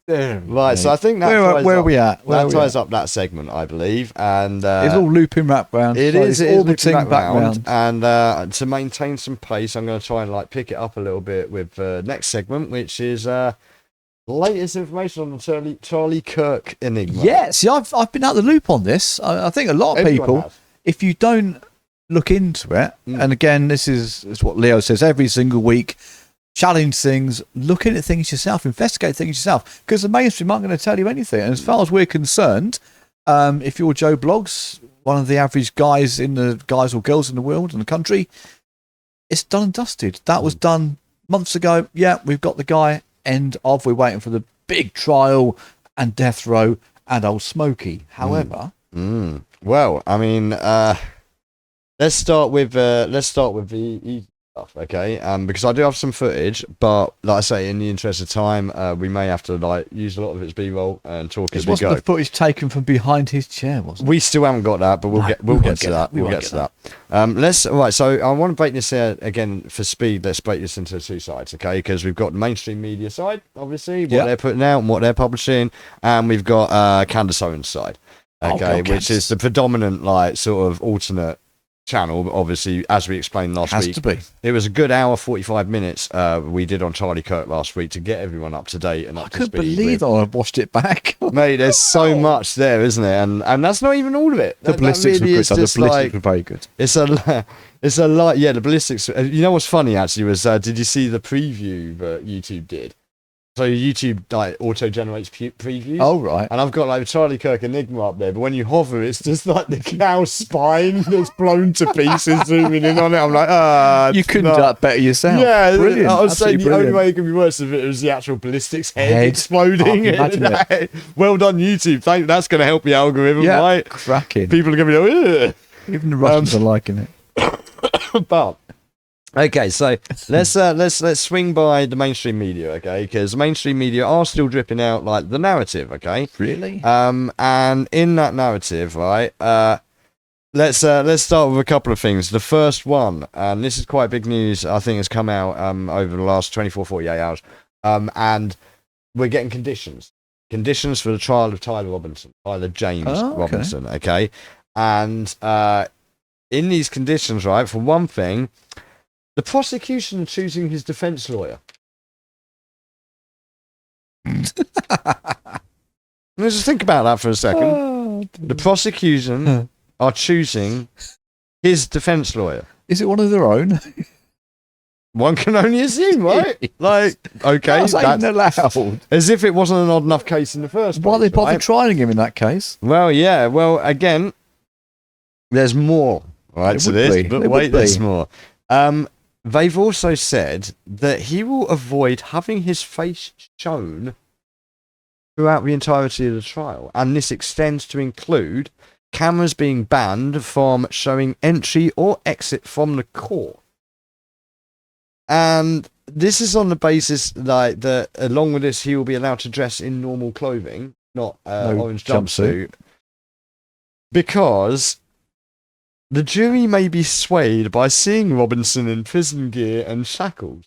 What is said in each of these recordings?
Right, so I think that where are we at? That ties up that segment, I believe, and it's all looping wrap round. It is orbiting back round. And to maintain some pace, I'm going to try and like pick it up a little bit with the next segment, which is latest information on the Charlie Kirk Enigma. Yeah, see, I've been out the loop on this. I think a lot of people, if you don't look into it, and again, this is what Leo says every single week. Challenge things, look into things yourself, investigate things yourself, because the mainstream aren't going to tell you anything. And as far as we're concerned, if you're Joe Bloggs, one of the average guys or girls in the world, in the country, it's done and dusted. That was done months ago. Yeah, we've got the guy. End of. We're waiting for the big trial and death row and old Smokey. However, well, I mean, let's start with the easy stuff, okay? Because I do have some footage, but like I say, in the interest of time, we may have to like use a lot of its B-roll and talk as we go. The footage taken from behind his chair, wasn't it? We still haven't got that, but we'll get to that. We'll get to that. So I want to break this again for speed. Let's break this into two sides, okay? Because we've got the mainstream media side, obviously, what they're putting out and what they're publishing, and we've got Candace Owens' side, okay, which is the predominant like sort of alternate channel, obviously, as we explained last week. Has to be. It was a good hour, 45 minutes we did on Charlie Kirk last week to get everyone up to date and up to speed. I couldn't believe I watched it back. Mate, there's so much there, isn't there? And that's not even all of it. The ballistics were good. The ballistics were very good. It's a lot. Yeah, the ballistics. You know what's funny actually was, did you see the preview that YouTube did? So YouTube like auto generates previews. Oh right. And I've got like Charlie Kirk Enigma up there, but when you hover, it's just like the cow's spine that's blown to pieces zooming in on it. I'm like, you couldn't do that better yourself. Yeah, brilliant. I was saying the only way it could be worse if it was the actual ballistics head exploding. Imagine it. Well done, YouTube. That's going to help the algorithm, right? Cracking. People are going to be like, ugh. Even the Russians are liking it. But okay, so let's swing by the mainstream media, okay? Because mainstream media are still dripping out like the narrative, okay? Really? And in that narrative, right? Let's start with a couple of things. The first one, and this is quite big news. I think has come out over the last 24, 48 hours. And we're getting conditions for the trial of Tyler James Robinson, okay? And in these conditions, right? For one thing, the prosecution choosing his defense lawyer. Let's just think about that for a second. The prosecution are choosing his defense lawyer. Is it one of their own? One can only assume, right? Like, okay, that's even allowed. As if it wasn't an odd enough case in the first place. Why they bother trying him in that case? Well, yeah. Well, again, there's more, right, to this. But wait, there's more. They've also said that he will avoid having his face shown throughout the entirety of the trial, and this extends to include cameras being banned from showing entry or exit from the court. And this is on the basis like that, along with this, he will be allowed to dress in normal clothing, not orange jumpsuit, because the jury may be swayed by seeing Robinson in prison gear and shackles.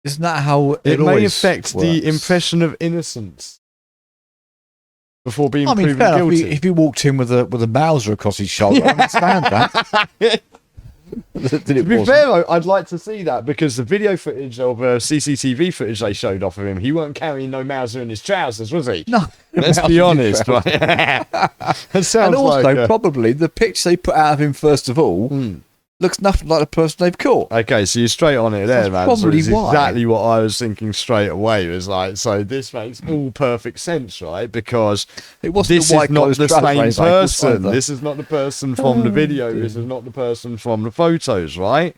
Isn't that how it may affect the impression of innocence before being proven guilty? If he walked in with a Mauser across his shoulder, I understand that. To be fair, I'd like to see that, because the video footage of CCTV footage they showed off of him, he weren't carrying no Mauser in his trousers, was he? No. Let's be honest. Right? That sounds and also, like probably, the picture they put out of him, first of all, looks nothing like the person they've caught. Okay, so you're straight on it there, man. Probably so exactly what I was thinking straight away. It was like, so this makes all perfect sense, right? Because this is not the same person. This is not the person from the video. This is not the person from the photos, right?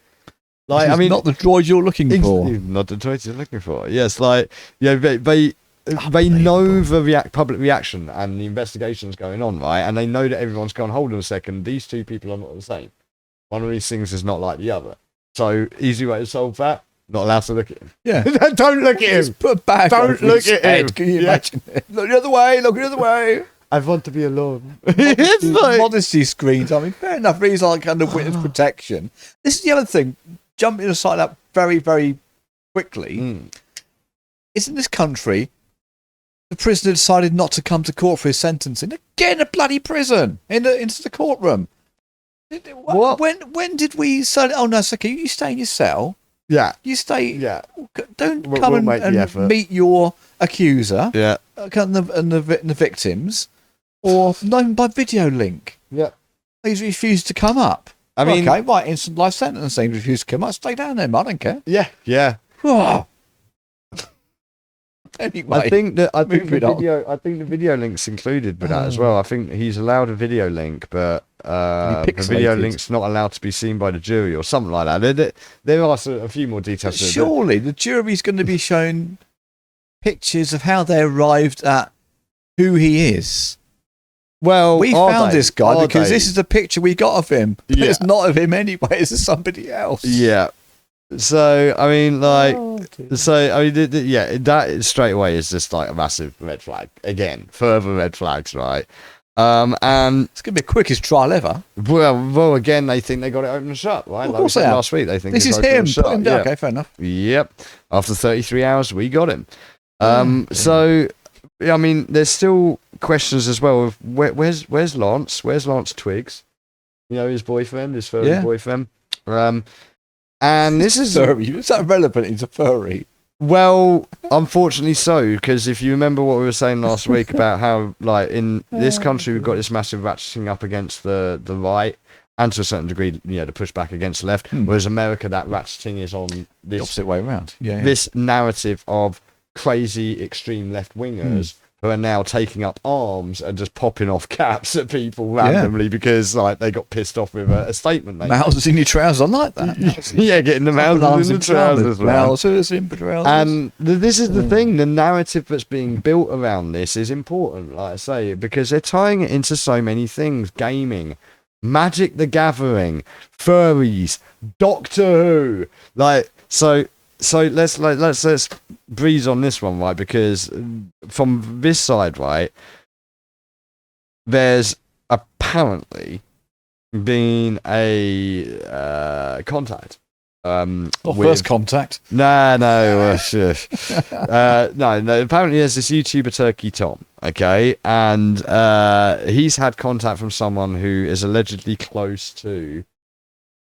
Like, I mean, not the droid you're looking for. Not the droid you're looking for. Yes, like, yeah, they know the public reaction and the investigations going on, right? And they know that everyone's going, hold on a second, these two people are not the same. One of these things is not like the other. So, easy way to solve that, not allowed to look at him. Yeah. Don't look at him. Just put a bag Don't look at him. Can you imagine it? Look the other way, look the other way. I want to be alone. It's like modesty screens. I mean, fair enough. These are kind of witness protection. This is the other thing. Jumping aside that very, very quickly. Isn't this country the prisoner decided not to come to court for his sentencing. Get in the bloody prison, into the courtroom. What? When did we say, oh no, it's okay, you stay in your cell. Yeah. You stay. Yeah. Don't We'll come make the effort. and meet your accuser. Yeah. And the victims, or not even by video link. Yeah. He's refused to come up. I mean, okay, right, instant life sentencing. Refused to come up. Stay down there, man. I don't care. Yeah. Yeah. Anyway, I think the video link's included with that as well. I think he's allowed a video link, but the video link's not allowed to be seen by the jury or something like that. There are a few more details. Surely the jury's going to be shown pictures of how they arrived at who he is. Well, we found this guy because this is the picture we got of him. But Yeah. it's not of him anyway. It's of somebody else. Yeah. So I mean, that straight away is just like a massive red flag. Again, further red flags, right? And it's gonna be the quickest trial ever. Well, again, they think they got it open and shut, right? Of course they have. Last week, they think This is him. Put him down. Okay, fair enough. Yep. After 33 hours, we got him. So, I mean, there's still questions as well of where's Lance? Where's Lance Twiggs? You know, his boyfriend, his furry boyfriend. And this is furry. Is that relevant? He's a furry. Well, unfortunately so, because if you remember what we were saying last week about how, like, in this country we've got this massive ratcheting up against the right, and to a certain degree, you know, the pushback against the left, whereas America, that ratcheting is on this the opposite way around. Yeah. This narrative of crazy extreme left-wingers who are now taking up arms and just popping off caps at people randomly because, like, they got pissed off with a statement. Mousers in your trousers, I like that. Yeah, getting the Mousers in the trousers. Mousers in trousers. And this is the thing, the narrative that's being built around this is important, like I say, because they're tying it into so many things. Gaming, Magic the Gathering, furries, Doctor Who. Like, so let's breeze on this one, right? Because from this side, right, there's apparently been a contact. First contact. No. No. Apparently, there's this YouTuber Turkey Tom. Okay, and he's had contact from someone who is allegedly close to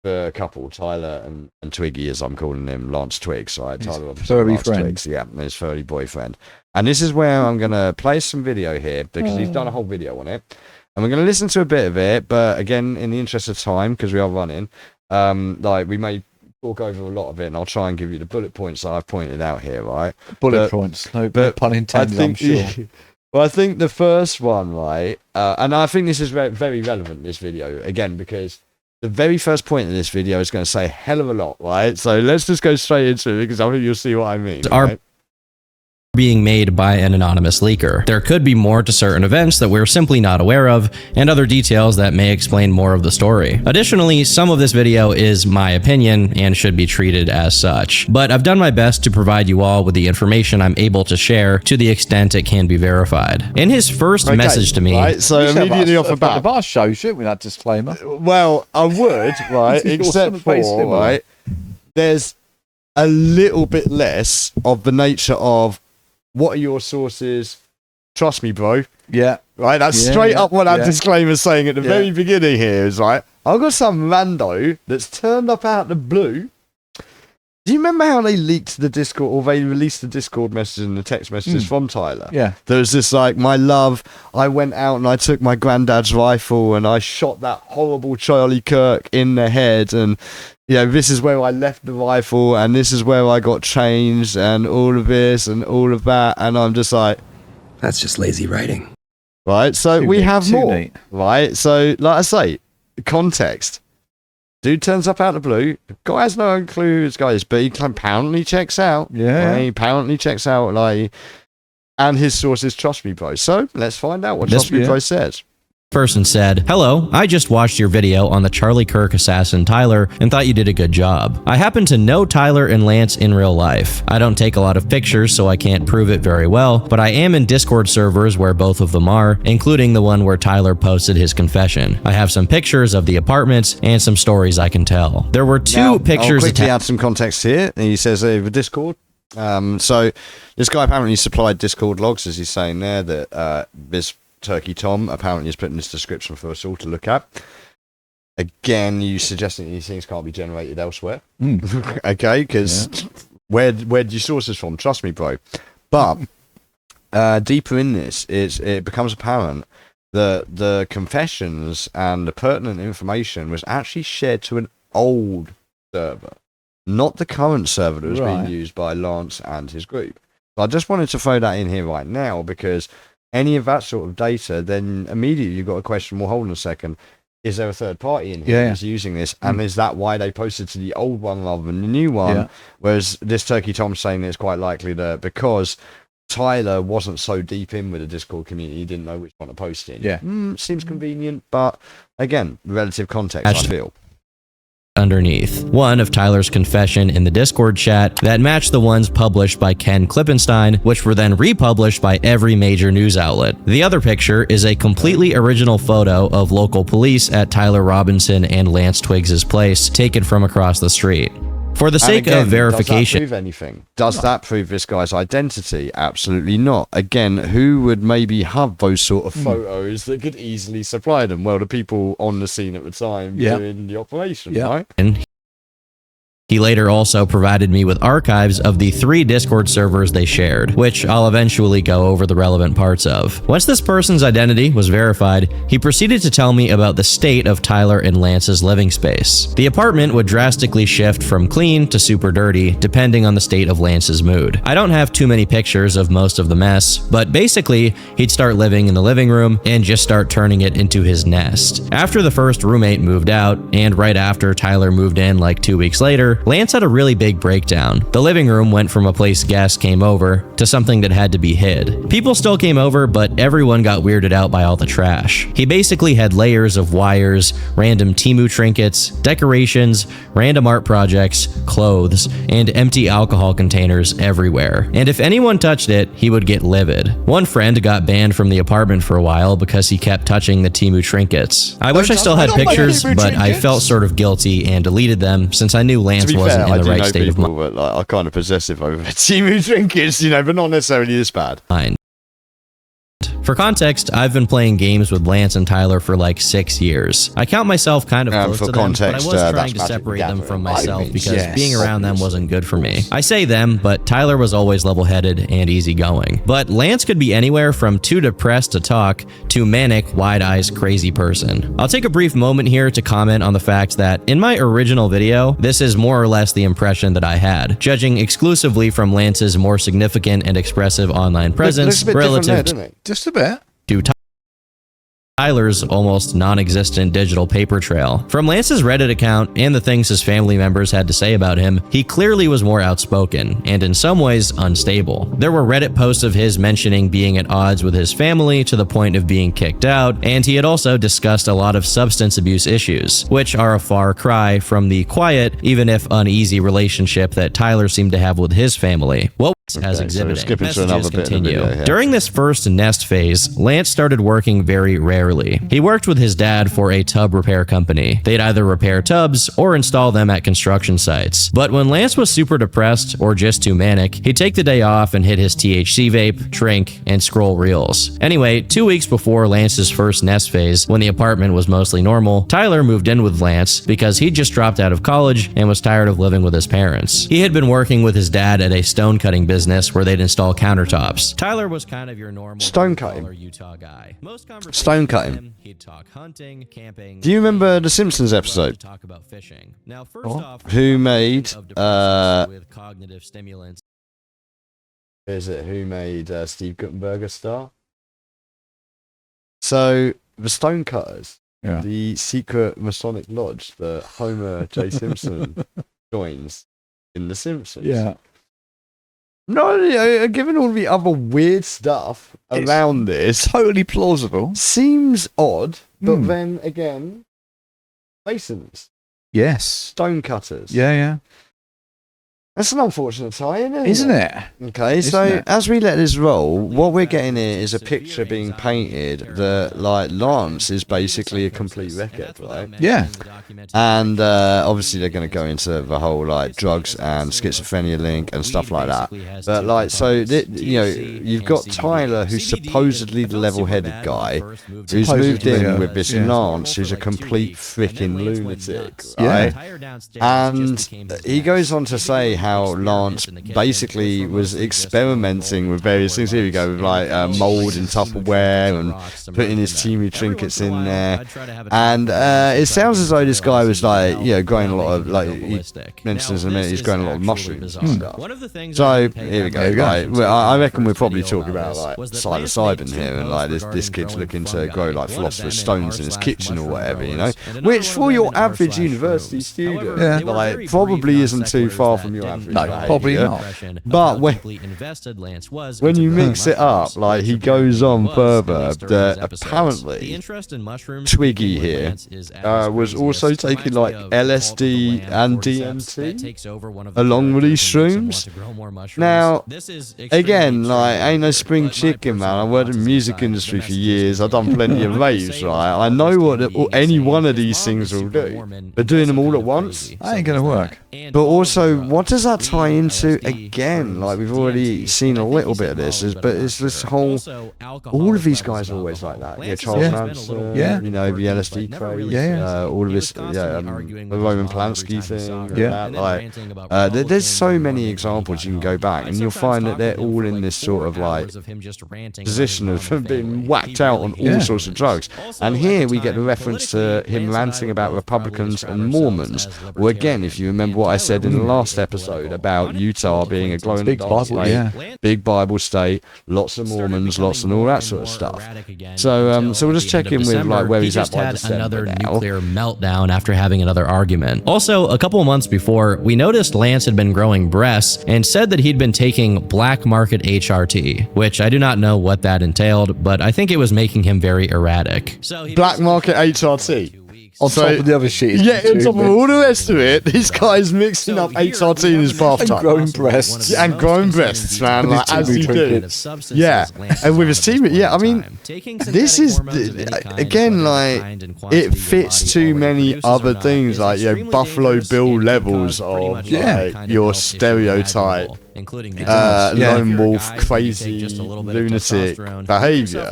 the couple, Tyler and Twiggy, as I'm calling him, Lance Twiggs, right? Tyler, furry Lance friend. Twiggs, yeah, his furry boyfriend. And this is where I'm going to play some video here, because he's done a whole video on it. And we're going to listen to a bit of it, but again, in the interest of time, because we are running, like, we may talk over a lot of it, and I'll try and give you the bullet points that I've pointed out here, right? Bullet points, no pun intended, I'm sure. Well, I think the first one, right, and I think this is very relevant, this video, again, because the very first point in this video is going to say a hell of a lot, right? So let's just go straight into it, because I think you'll see what I mean. Right? Being made by an anonymous leaker. There could be more to certain events that we're simply not aware of, and other details that may explain more of the story. Additionally, some of this video is my opinion and should be treated as such, but I've done my best to provide you all with the information I'm able to share to the extent it can be verified. In his first message to me... Right, so immediately off the bat... of our show, shouldn't we, that disclaimer? Well, I would, right, except for, right, there's a little bit less of the nature of what are your sources? Trust me, bro. Yeah. Right? That's straight up what that disclaimer's saying at the very beginning here is, right, I've got some rando that's turned up out of the blue. Do you remember how they leaked the Discord, or they released the Discord messages and the text messages from Tyler? Yeah. There was this, like, my love, I went out and I took my granddad's rifle and I shot that horrible Charlie Kirk in the head, and you know, this is where I left the rifle, and this is where I got changed, and all of this, and all of that, and I'm just like... That's just lazy writing. Right, so we have more, right? So, like I say, context. Dude turns up out of the blue, the guy has no clue who this guy is, but he apparently checks out. Yeah. Right? He apparently checks out, like... And his source is Trust Me Bro. So, let's find out what Trust Me Bro says. Person said, "Hello, I just watched your video on the Charlie Kirk assassin Tyler and thought you did a good job. I happen to know Tyler and Lance in real life. I don't take a lot of pictures, so I can't prove it very well, but I am in Discord servers where both of them are, including the one where Tyler posted his confession. I have some pictures of the apartments and some stories I can tell. There were two pictures..." I'll quickly add some context here. He says over Discord, So this guy apparently supplied Discord logs, as he's saying there, that this Turkey Tom apparently has put in this description for us all to look at. Again, you suggesting these things can't be generated elsewhere. Okay, because where did you source this from? Trust me, bro. But deeper in this, it becomes apparent that the confessions and the pertinent information was actually shared to an old server, not the current server that was being used by Lance and his group. So I just wanted to throw that in here right now, because any of that sort of data, then immediately you've got a question, well, hold on a second, is there a third party in here that's using this? And is that why they posted to the old one rather than the new one? Yeah. Whereas this Turkey Tom's saying that it's quite likely that because Tyler wasn't so deep in with the Discord community, he didn't know which one to post in. Yeah. Seems convenient, but again, relative context, I feel. Underneath one of Tyler's confession in the Discord chat that matched the ones published by Ken Klippenstein, which were then republished by every major news outlet. The other picture is a completely original photo of local police at Tyler Robinson and Lance Twiggs' place, taken from across the street. For the sake of verification, does that prove anything? Does that prove this guy's identity? Absolutely not. Again, who would maybe have those sort of photos that could easily supply them? Well, the people on the scene at the time doing the operation, right? And he later also provided me with archives of the 3 Discord servers they shared, which I'll eventually go over the relevant parts of. Once this person's identity was verified, he proceeded to tell me about the state of Tyler and Lance's living space. The apartment would drastically shift from clean to super dirty, depending on the state of Lance's mood. I don't have too many pictures of most of the mess, but basically, he'd start living in the living room and just start turning it into his nest. After the first roommate moved out, and right after Tyler moved in like 2 weeks later, Lance had a really big breakdown. The living room went from a place guests came over to something that had to be hid. People still came over, but everyone got weirded out by all the trash. He basically had layers of wires, random Temu trinkets, decorations, random art projects, clothes, and empty alcohol containers everywhere. And if anyone touched it, he would get livid. One friend got banned from the apartment for a while because he kept touching the Temu trinkets. I wish I still had pictures, but I felt sort of guilty and deleted them since I knew Lance wasn't in the right state of mind. Like, are kind of possessive over Temu trinkets, but not necessarily this bad. For context, I've been playing games with Lance and Tyler for like 6 years. I count myself kind of close to them, but I was trying to separate them from myself because being around them wasn't good for me. I say them, but Tyler was always level-headed and easygoing. But Lance could be anywhere from too depressed to talk to manic, wide-eyes, crazy person. I'll take a brief moment here to comment on the fact that in my original video, this is more or less the impression that I had, judging exclusively from Lance's more significant and expressive online presence relative to just a bit. Tyler's almost non-existent digital paper trail. From Lance's Reddit account and the things his family members had to say about him, he clearly was more outspoken and in some ways unstable. There were Reddit posts of his mentioning being at odds with his family to the point of being kicked out, and he had also discussed a lot of substance abuse issues, which are a far cry from the quiet, even if uneasy relationship that Tyler seemed to have with his family. What as exhibiting. So skipping to another bit of the video, yeah. During this first nest phase, Lance started working very rarely. He worked with his dad for a tub repair company. They'd either repair tubs or install them at construction sites. But when Lance was super depressed or just too manic, he'd take the day off and hit his THC vape, drink, and scroll reels. Anyway, 2 weeks before Lance's first nest phase, when the apartment was mostly normal, Tyler moved in with Lance because he'd just dropped out of college and was tired of living with his parents. He had been working with his dad at a stone cutting business where they'd install countertops. Tyler was kind of your normal stone cutting Utah guy. Most stone cutting. He'd talk hunting, camping. Do you remember the Simpsons episode? Talk about fishing. Now, first off, who made with cognitive stimulants? Is it who made Steve Guttenberg a star? So the Stonecutters, the secret Masonic lodge that Homer J. Simpson joins in The Simpsons. Yeah. No, given all the other weird stuff around this, totally plausible. Seems odd, but then again, Masons. Yes. Stonecutters. Yeah. That's an unfortunate tie-in, Isn't it? Okay, so as we let this roll, what we're getting here is a picture being painted that, like, Lance is basically a complete wreckhead, right? Yeah. And obviously they're going to go into the whole, like, drugs and schizophrenia link and stuff like that. But, like, so, you know, you've got Tyler, who's supposedly the level-headed guy, who's moved in with this Lance, who's a complete freaking lunatic, right? And he goes on to say how Lance basically was experimenting with various things. Here we go, with like mold in Tupperware and putting his teamy trinkets in there. And it sounds as though this guy was like, you know, growing a lot of, like, he mentions in a minute, he's growing a lot of mushrooms and stuff. So here we go. Like, I reckon we're probably talking about like psilocybin here, and like this kid's looking to grow like philosopher's stones in his kitchen or whatever, you know. Which for your average university student, like, probably isn't too far from your average. No, probably not. But when you mix it up, like, he goes on further that apparently Twiggy here was also taking like LSD and DMT along with these shrooms. Now, again, like, ain't no spring chicken, man. I've worked in the music industry for years. I've done plenty of raves, right? I know what any one of these things will do. But doing them all at once, that ain't gonna work. But also, what does that tie into again? Like, we've already seen a little bit of this, but it's this whole. All of these guys are always like that. Yeah, Charles Manson, you know, the LSD craze, all of this, the Roman Polanski thing, there's so many examples you can go back, and you'll find that they're all in this sort of like position of being whacked out on all sorts of drugs. And here we get the reference to him ranting about Republicans and Mormons. Well, again, if you remember what I said in the last episode about Utah being a glowing big Bible state, big Bible state, lots of Mormons, lots and all that sort of stuff. So we'll just check in with like where he's at by December another now. Nuclear meltdown after having another argument. Also, a couple of months before, we noticed Lance had been growing breasts and said that he'd been taking black market HRT, which I do not know what that entailed, but I think it was making him very erratic. So black market HRT. On top of the other shit. Yeah, on top of all the rest of it, this guy's mixing up HRT in his bathtub. And growing breasts. Yeah, and growing breasts, man, like, as you do. Yeah, and with his team, I mean, this is, again, like, it fits too many other things, like, you know, Buffalo Bill levels of, like, your stereotype. Lone wolf, crazy, lunatic behaviour.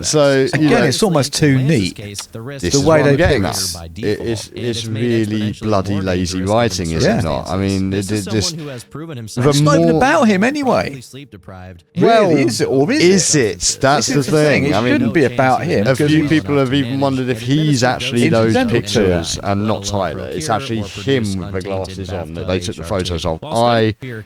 So again, it's almost too neat. The way they pick us. It's really bloody lazy writing, is it not? I mean, it's not even about him anyway. Well, really, is it? Or is it? That's the thing. It shouldn't be about him. A few people have even wondered if he's actually those pictures and not Tyler. It's actually him with the glasses on that they took the photos of.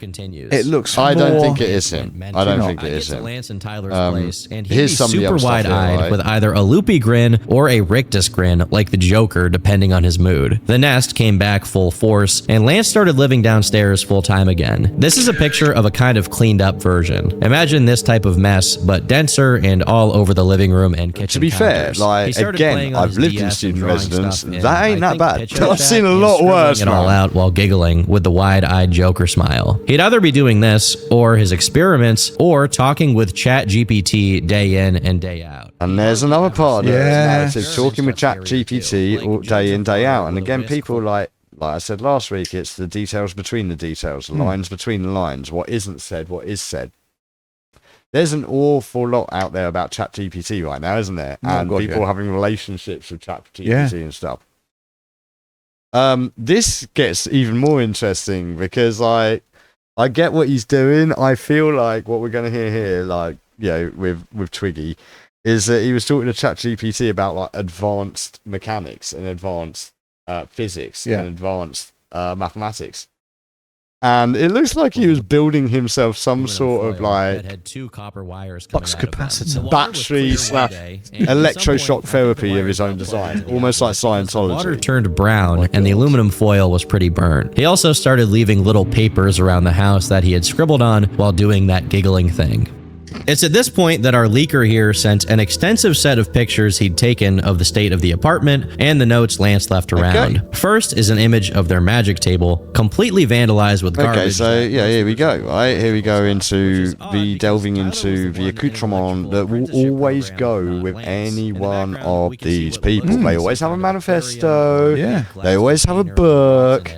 It looks. I don't think it is him. I don't think it is him. Here's super wide-eyed with either a loopy grin or a rictus grin, like the Joker, depending on his mood. The nest came back full force, and Lance started living downstairs full time again. This is a picture of a kind of cleaned up version. Imagine this type of mess, but denser and all over the living room and kitchen. To be fair, like, again, I've lived in student residence. That ain't that bad. I've seen a lot worse. It all out while giggling with the wide-eyed Joker smile. He'd either be doing this, or his experiments, or talking with ChatGPT day in and day out. And there's another part of this narrative, talking with ChatGPT all day in, day out. And again, people like I said last week, it's the details between the details, the lines between the lines, what isn't said, what is said. There's an awful lot out there about ChatGPT right now, isn't there? And people having relationships with ChatGPT and stuff. This gets even more interesting because I get what he's doing. I feel like what we're going to hear here, like, you know, with Twiggy, is that he was talking to ChatGPT about like advanced mechanics and advanced physics and advanced mathematics. And it looks like he was building himself some sort of like flux capacitor, battery / electroshock therapy of his own design, almost like Scientology. Water turned brown and the aluminum foil was pretty burnt. He also started leaving little papers around the house that he had scribbled on while doing that giggling thing. It's at this point that our leaker here sent an extensive set of pictures he'd taken of the state of the apartment and the notes Lance left around. First is an image of their magic table, completely vandalized with garbage. Okay, so yeah, here we go, right? Here we go into the delving into the accoutrement that will always go with any one of these people. They always have a manifesto. Yeah. They always have a book.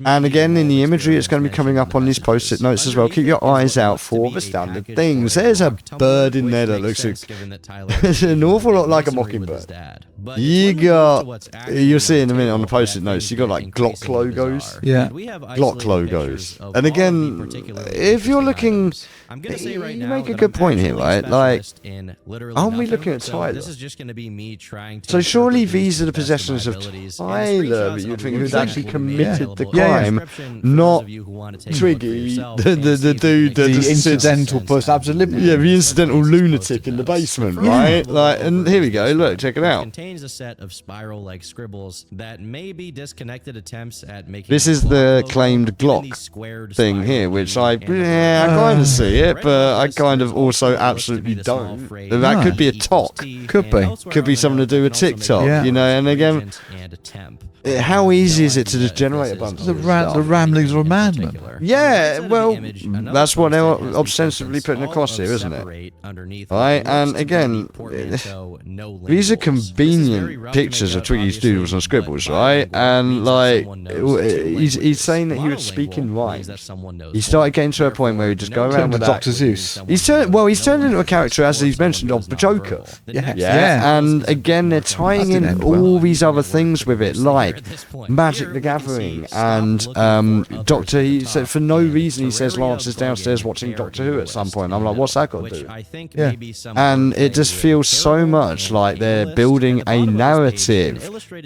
And again, in the imagery, it's going to be coming up on these post-it notes as well. Keep your eyes out for the standard things. There's a bird in there that looks an awful lot like a mockingbird. You'll see in a minute on the post-it notes, you got like Glock logos. Yeah. Glock logos. And again, if you're looking, you make a good point here, right? Like, aren't we looking at Tyler? So surely these are the possessions of Tyler, but you'd think who's actually committed the crime, not Twiggy, the dude, the incidental person, absolutely. Yeah, the incidental lunatic in the basement, right? Like, and here we go. Look, check it out. Contains a set of spiral-like scribbles that may be disconnected attempts at making. This is the claimed Glock thing here, which I kind of see it, but I kind of also absolutely don't. That could be a talk. Could be something to do with TikTok, you know. And again, how easy is it to just generate a bunch of the ramblings of a madman? Yeah, well, that's what they're ostensibly putting across here, isn't it? Right, and again, these are convenient pictures of Twiggy's doodles and scribbles, right? And like, he's saying that he would speak in rhymes. He started getting to a point where he'd just go around with Dr. Zeus. He's turned into a character, as he's mentioned, of the Joker. Yeah. And again, they're tying in all these other things with it, like Magic the Gathering and Doctor. He said for no reason he says Lance is downstairs watching Doctor Who at some point. I'm like, what's that got to do? Yeah. And it just feels so much like they're building a narrative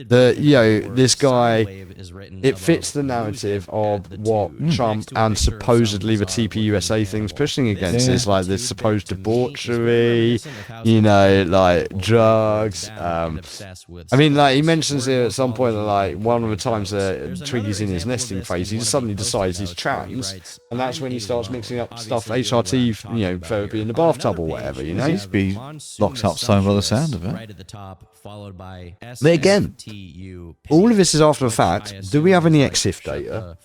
that, you know, this guy, it fits the narrative of what Trump and supposedly the TPUSA thing's pushing against. It's like this supposed debauchery, you know, like drugs. I mean, like he mentions here at some point that like one of the times that Twiggy's in his nesting phase, he just suddenly decides he's trans, and that's when he starts mixing up stuff, HRT, you know, therapy in the bathtub or whatever, you know. He's be locked up somewhere by the sound of it. But again, all of this is after the fact. Do we have any EXIF data?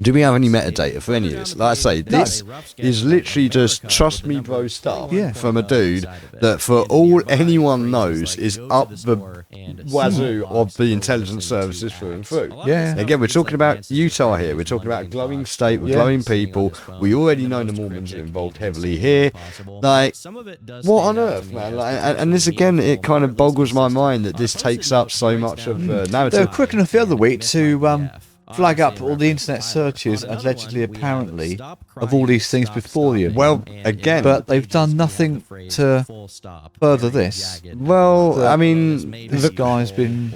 Do we have any metadata for any of this? Like I say, this is literally just trust me bro stuff from a dude that for all anyone knows is up the wazoo of the intelligence services through and through. Yeah. Again, we're talking about Utah here. We're talking about a glowing state with glowing people. We already know the Mormons are involved heavily here. Like, what on earth, man? Like, and this again, it kind of boggles my mind that this takes up so much of the narrative. They were quick enough the other week to flag up all the internet searches allegedly, apparently, of all these things before you. Well, again, but they've done nothing to further this. Well, I mean, this guy's been.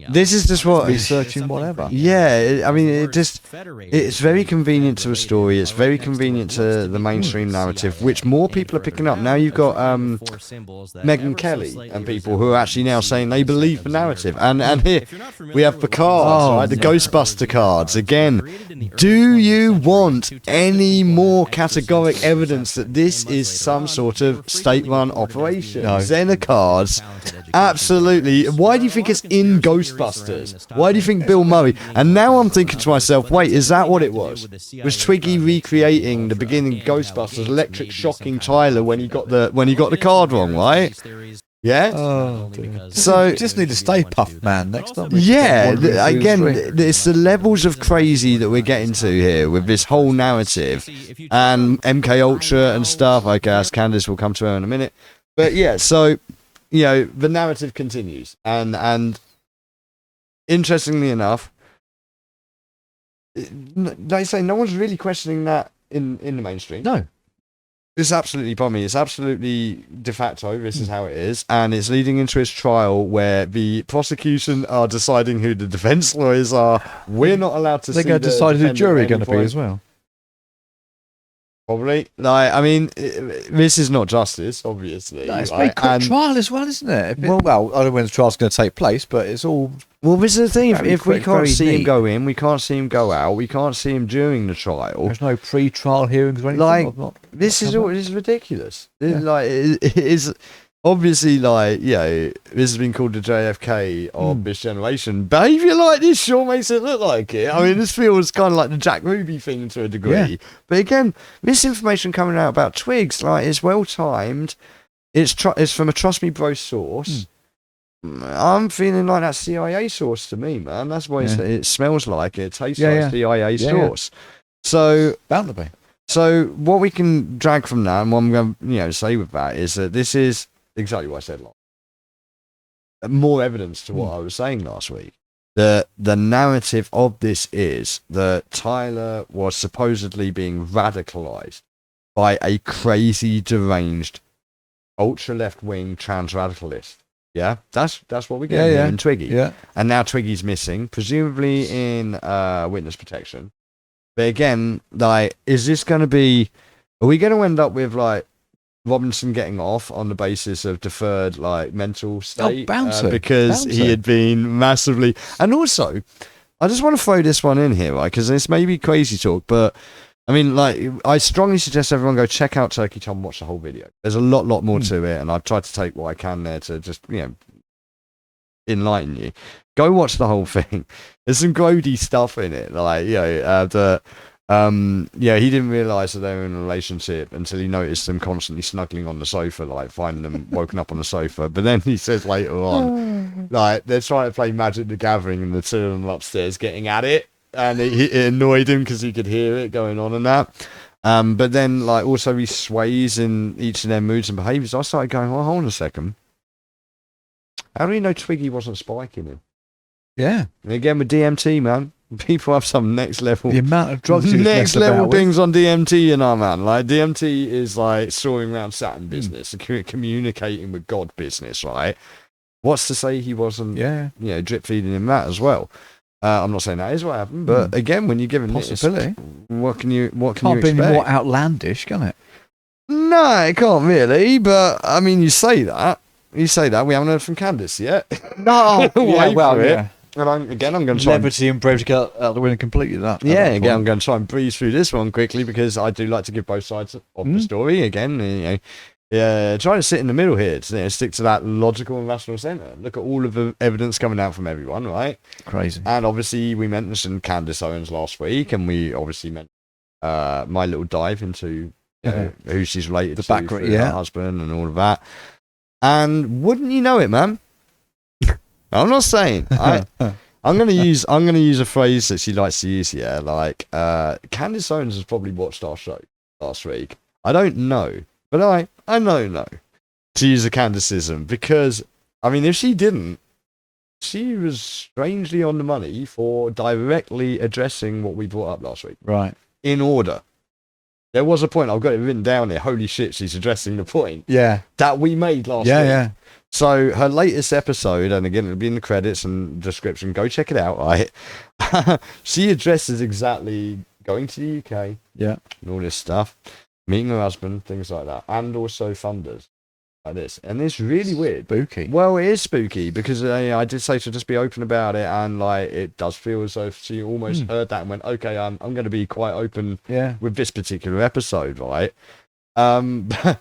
This is just what researching whatever. Yeah, I mean, it's very convenient to a story. It's very convenient to the mainstream narrative, which more people are picking up. Now you've got Megyn Kelly and people who are actually now saying they believe the narrative. And here we have the cards, right? The Ghostbuster cards. Again, do you want any more categoric evidence that this is some sort of state-run operation? No. Xena cards, absolutely. Why do you think it's in Ghostbusters? Why do you think Bill Murray? And now I'm thinking to myself, wait, is that what it was? Was Twiggy recreating the beginning of Ghostbusters, electric shocking Tyler when he got the card wrong, right? Yeah. Oh, so you just need to stay puffed, man. Next time. Yeah. Again, it's the levels of crazy that we're getting to here with this whole narrative and MK Ultra and stuff. I guess Candace will come to her in a minute. But yeah, so you know the narrative continues, and interestingly enough, they say no one's really questioning that in the mainstream. No. It's absolutely bomby. It's absolutely de facto. This is how it is. And it's leading into his trial where the prosecution are deciding who the defense lawyers are. We're not allowed to see. They're going to decide who the jury are going to be as well. Probably. Like, I mean, this is not justice, obviously. No, it's right? very quick trial as well, isn't it? Well, I don't know when the trial's going to take place, but it's all. Well, this is the thing. Very If we quick, can't very see him neat. go in, we can't see him go out, we can't see him during the trial. There's no pre-trial hearings or anything. Like, I've not this is covered. all. This is ridiculous. Yeah. Like, it is obviously like, this has been called the JFK of this generation. Behaviour like this sure makes it look like it. I mean, this feels kind of like the Jack Ruby thing to a degree. Yeah. But again, this information coming out about Twigs, like, it's well timed. It's from a trust me bro source. I'm feeling like that CIA source to me, man. That's what it smells like. It tastes like CIA source. So Bound to be. So what we can drag from that, and what I'm going to say with that, is that this is exactly what I said last. More evidence to what I was saying last week. The narrative of this is that Tyler was supposedly being radicalized by a crazy, deranged, ultra left wing trans radicalist. Yeah, that's what we're getting here in Twiggy. Yeah. And now Twiggy's missing, presumably in witness protection. But again, like, is this going to be? Are we going to end up with like Robinson getting off on the basis of deferred like mental state? Because he had been massively. And also, I just want to throw this one in here, right? Because this may be crazy talk, but I mean, like, I strongly suggest everyone go check out Turkey Tom and watch the whole video. There's a lot more to it, and I've tried to take what I can there to just, enlighten you. Go watch the whole thing. There's some grody stuff in it, like, he didn't realise that they were in a relationship until he noticed them constantly snuggling on the sofa, like finding them woken up on the sofa. But then he says later on, like, they're trying to play Magic the Gathering, and the two of them upstairs getting at it. And it annoyed him because he could hear it going on and that. But then, like, also he sways in each of their moods and behaviours. I started going, well, hold on a second. How do you know Twiggy wasn't spiking him? Yeah. And again, with DMT, man, people have some next level. The amount of drugs he was next messing level about things on DMT, man. Like, DMT is like soaring around Saturn business, communicating with God business, right? What's to say he wasn't, drip feeding him that as well? I'm not saying that is what happened, but again, when you're given possibility, what can you can't expect? be any more outlandish, can it? No, it can't really. But I mean, you say that. We haven't heard from Candace yet. No, And yeah. I'm going to try. Levity and brave to get out the winner completely. That. I'm going to try and breeze through this one quickly because I do like to give both sides of the story. Again, try to sit in the middle here. To, stick to that logical and rational centre. Look at all of the evidence coming out from everyone, right? Crazy. And obviously, we mentioned Candace Owens last week, and we obviously mentioned my little dive into who she's related to, her husband, and all of that. And wouldn't you know it, man? I'm not saying. I'm gonna use a phrase that she likes to use here. Like, Candace Owens has probably watched our show last week. I don't know, but I know to use a Candaceism, because I mean, if she didn't, she was strangely on the money for directly addressing what we brought up last week. Right. In order. There was a point, I've got it written down here. Holy shit, she's addressing the point. Yeah. That we made last week. Yeah. So her latest episode, and again, it'll be in the credits and description, go check it out, right? She addresses exactly going to the UK. Yeah. And all this stuff. Meeting her husband, things like that. And also funders. Like this. And it's really weird. Spooky. Well, it is spooky because I did say to just be open about it, and like it does feel as though she almost heard that and went, okay, I'm going to be quite open with this particular episode, right? But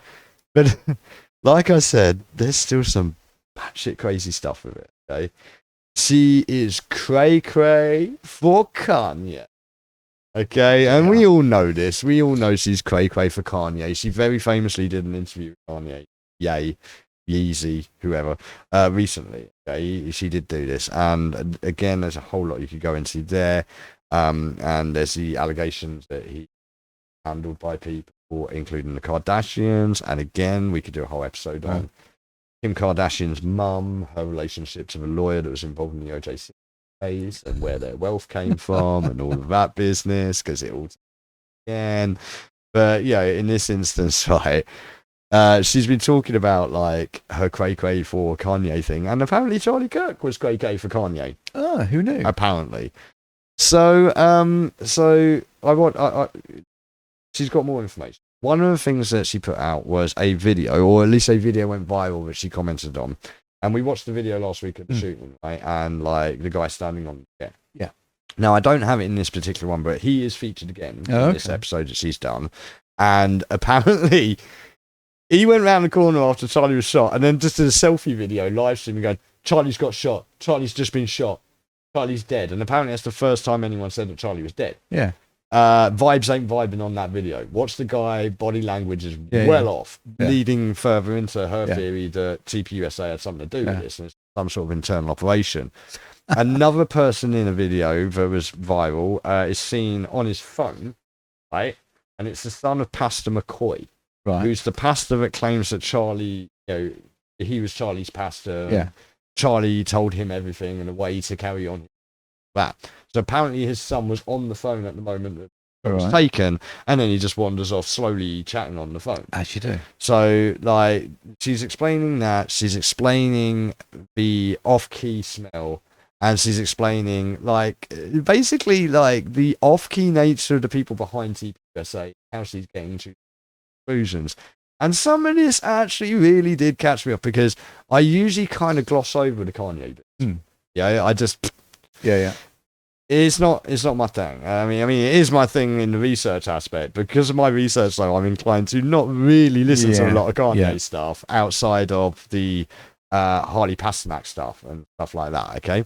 like I said, there's still some batshit crazy stuff with it. Okay, she is Cray-Cray for Kanye. Okay, and we all know this. We all know she's Cray-Cray for Kanye. She very famously did an interview with Kanye. Yeezy, whoever, recently. Okay, she did do this, and again, there's a whole lot you could go into there. And there's the allegations that he handled by people, including the Kardashians. And again, we could do a whole episode on Kim Kardashian's mum, her relationship to the lawyer that was involved in the OJ case, and where their wealth came from, and all of that business, because it all again. But in this instance, right. She's been talking about like her Cray-Cray for Kanye thing, and apparently Charlie Kirk was Cray-Cray for Kanye. Oh, who knew? Apparently. So she's got more information. One of the things that she put out was a video, or at least a video went viral that she commented on. And we watched the video last week at the shooting, right? And like the guy standing on the chair. Yeah. Now, I don't have it in this particular one, but he is featured again in this episode that she's done. And apparently, he went round the corner after Charlie was shot and then just did a selfie video, live streaming, going, Charlie's got shot. Charlie's just been shot. Charlie's dead. And apparently, that's the first time anyone said that Charlie was dead. Yeah. Vibes ain't vibing on that video. Watch the guy, body language is off, leading further into her theory that TPUSA had something to do with this, and it's some sort of internal operation. Another person in a video that was viral is seen on his phone, right? And it's the son of Pastor McCoy, who's the pastor that claims that Charlie, he was Charlie's pastor. Yeah. Charlie told him everything and a way to carry on that. So apparently his son was on the phone at the moment that it was taken, and then he just wanders off slowly chatting on the phone. As you do. So, like, she's explaining that, she's explaining the off-key smell, and she's explaining, like, basically, like, the off-key nature of the people behind TPUSA, how she's getting to conclusions. And some of this actually really did catch me up, because I usually kind of gloss over the Kanye bit. Yeah, I just... Yeah. It's not my thing. I mean, it is my thing in the research aspect. Because of my research, though, I'm inclined to not really listen to a lot of Kanye stuff outside of the Harley Pasternak stuff and stuff like that, okay?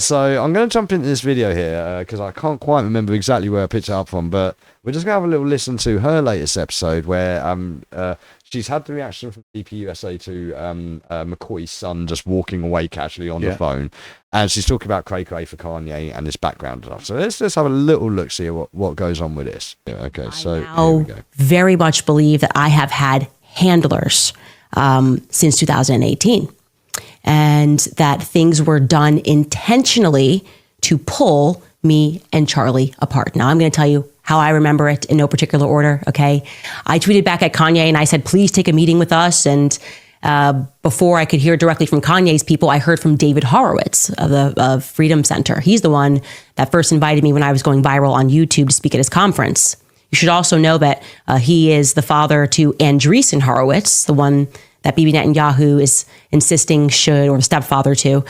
So I'm going to jump into this video here because I can't quite remember exactly where I picked it up from, but we're just going to have a little listen to her latest episode where she's had the reaction from TPUSA to McCoy's son just walking away casually on the phone, and she's talking about Cray-Cray for Kanye and this background stuff. So let's just have a little look, see what goes on with this. Yeah, okay, so here we go. Very much believe that I have had handlers since 2018. And that things were done intentionally to pull me and Charlie apart. Now, I'm going to tell you how I remember it in no particular order, okay? I tweeted back at Kanye and I said, please take a meeting with us. And before I could hear directly from Kanye's people, I heard from David Horowitz of the Freedom Center. He's the one that first invited me when I was going viral on YouTube to speak at his conference. You should also know that he is the father to Andreessen Horowitz, the one that Bibi Netanyahu is insisting should, or the stepfather to.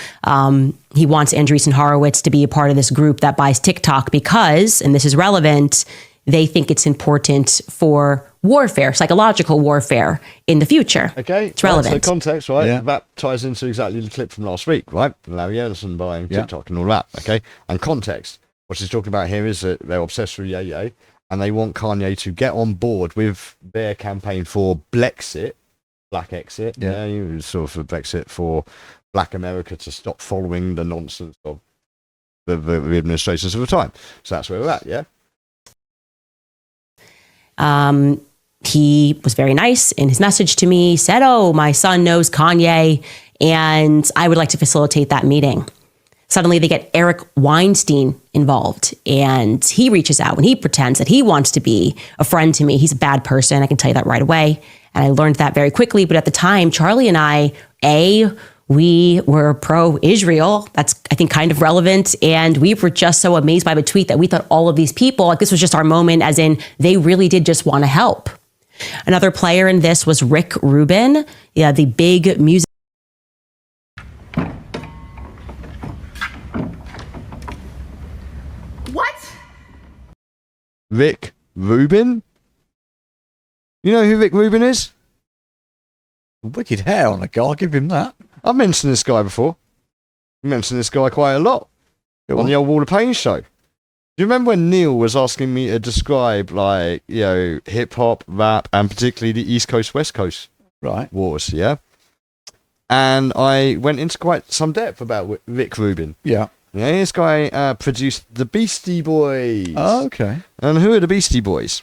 He wants Andreessen Horowitz to be a part of this group that buys TikTok because, and this is relevant, they think it's important for warfare, psychological warfare in the future. Okay, it's relevant. So context, right? Yeah. That ties into exactly the clip from last week, right? Larry Ellison buying TikTok and all that, okay? And context. What she's talking about here is that they're obsessed with Ye, and they want Kanye to get on board with their campaign for Blexit, Black exit, sort of Brexit for Black America to stop following the nonsense of the administrations of the time. So that's where we're at, yeah? He was very nice in his message to me, said, oh, my son knows Kanye, and I would like to facilitate that meeting. Suddenly they get Eric Weinstein involved, and he reaches out and he pretends that he wants to be a friend to me. He's a bad person. I can tell you that right away. And I learned that very quickly. But at the time, Charlie and I, we were pro-Israel. That's, I think, kind of relevant. And we were just so amazed by the tweet that we thought all of these people, like this was just our moment, as in they really did just want to help. Another player in this was Rick Rubin, the big music. What? Rick Rubin? You know who Rick Rubin is? Wicked hair on the guy, I'll give him that. I've mentioned this guy before. I mentioned this guy quite a lot on the old Wall of Pain show. Do you remember when Neil was asking me to describe, like, hip hop, rap, and particularly the East Coast, West Coast wars, yeah? And I went into quite some depth about Rick Rubin. Yeah. Yeah, this guy produced the Beastie Boys. Oh, okay. And who are the Beastie Boys?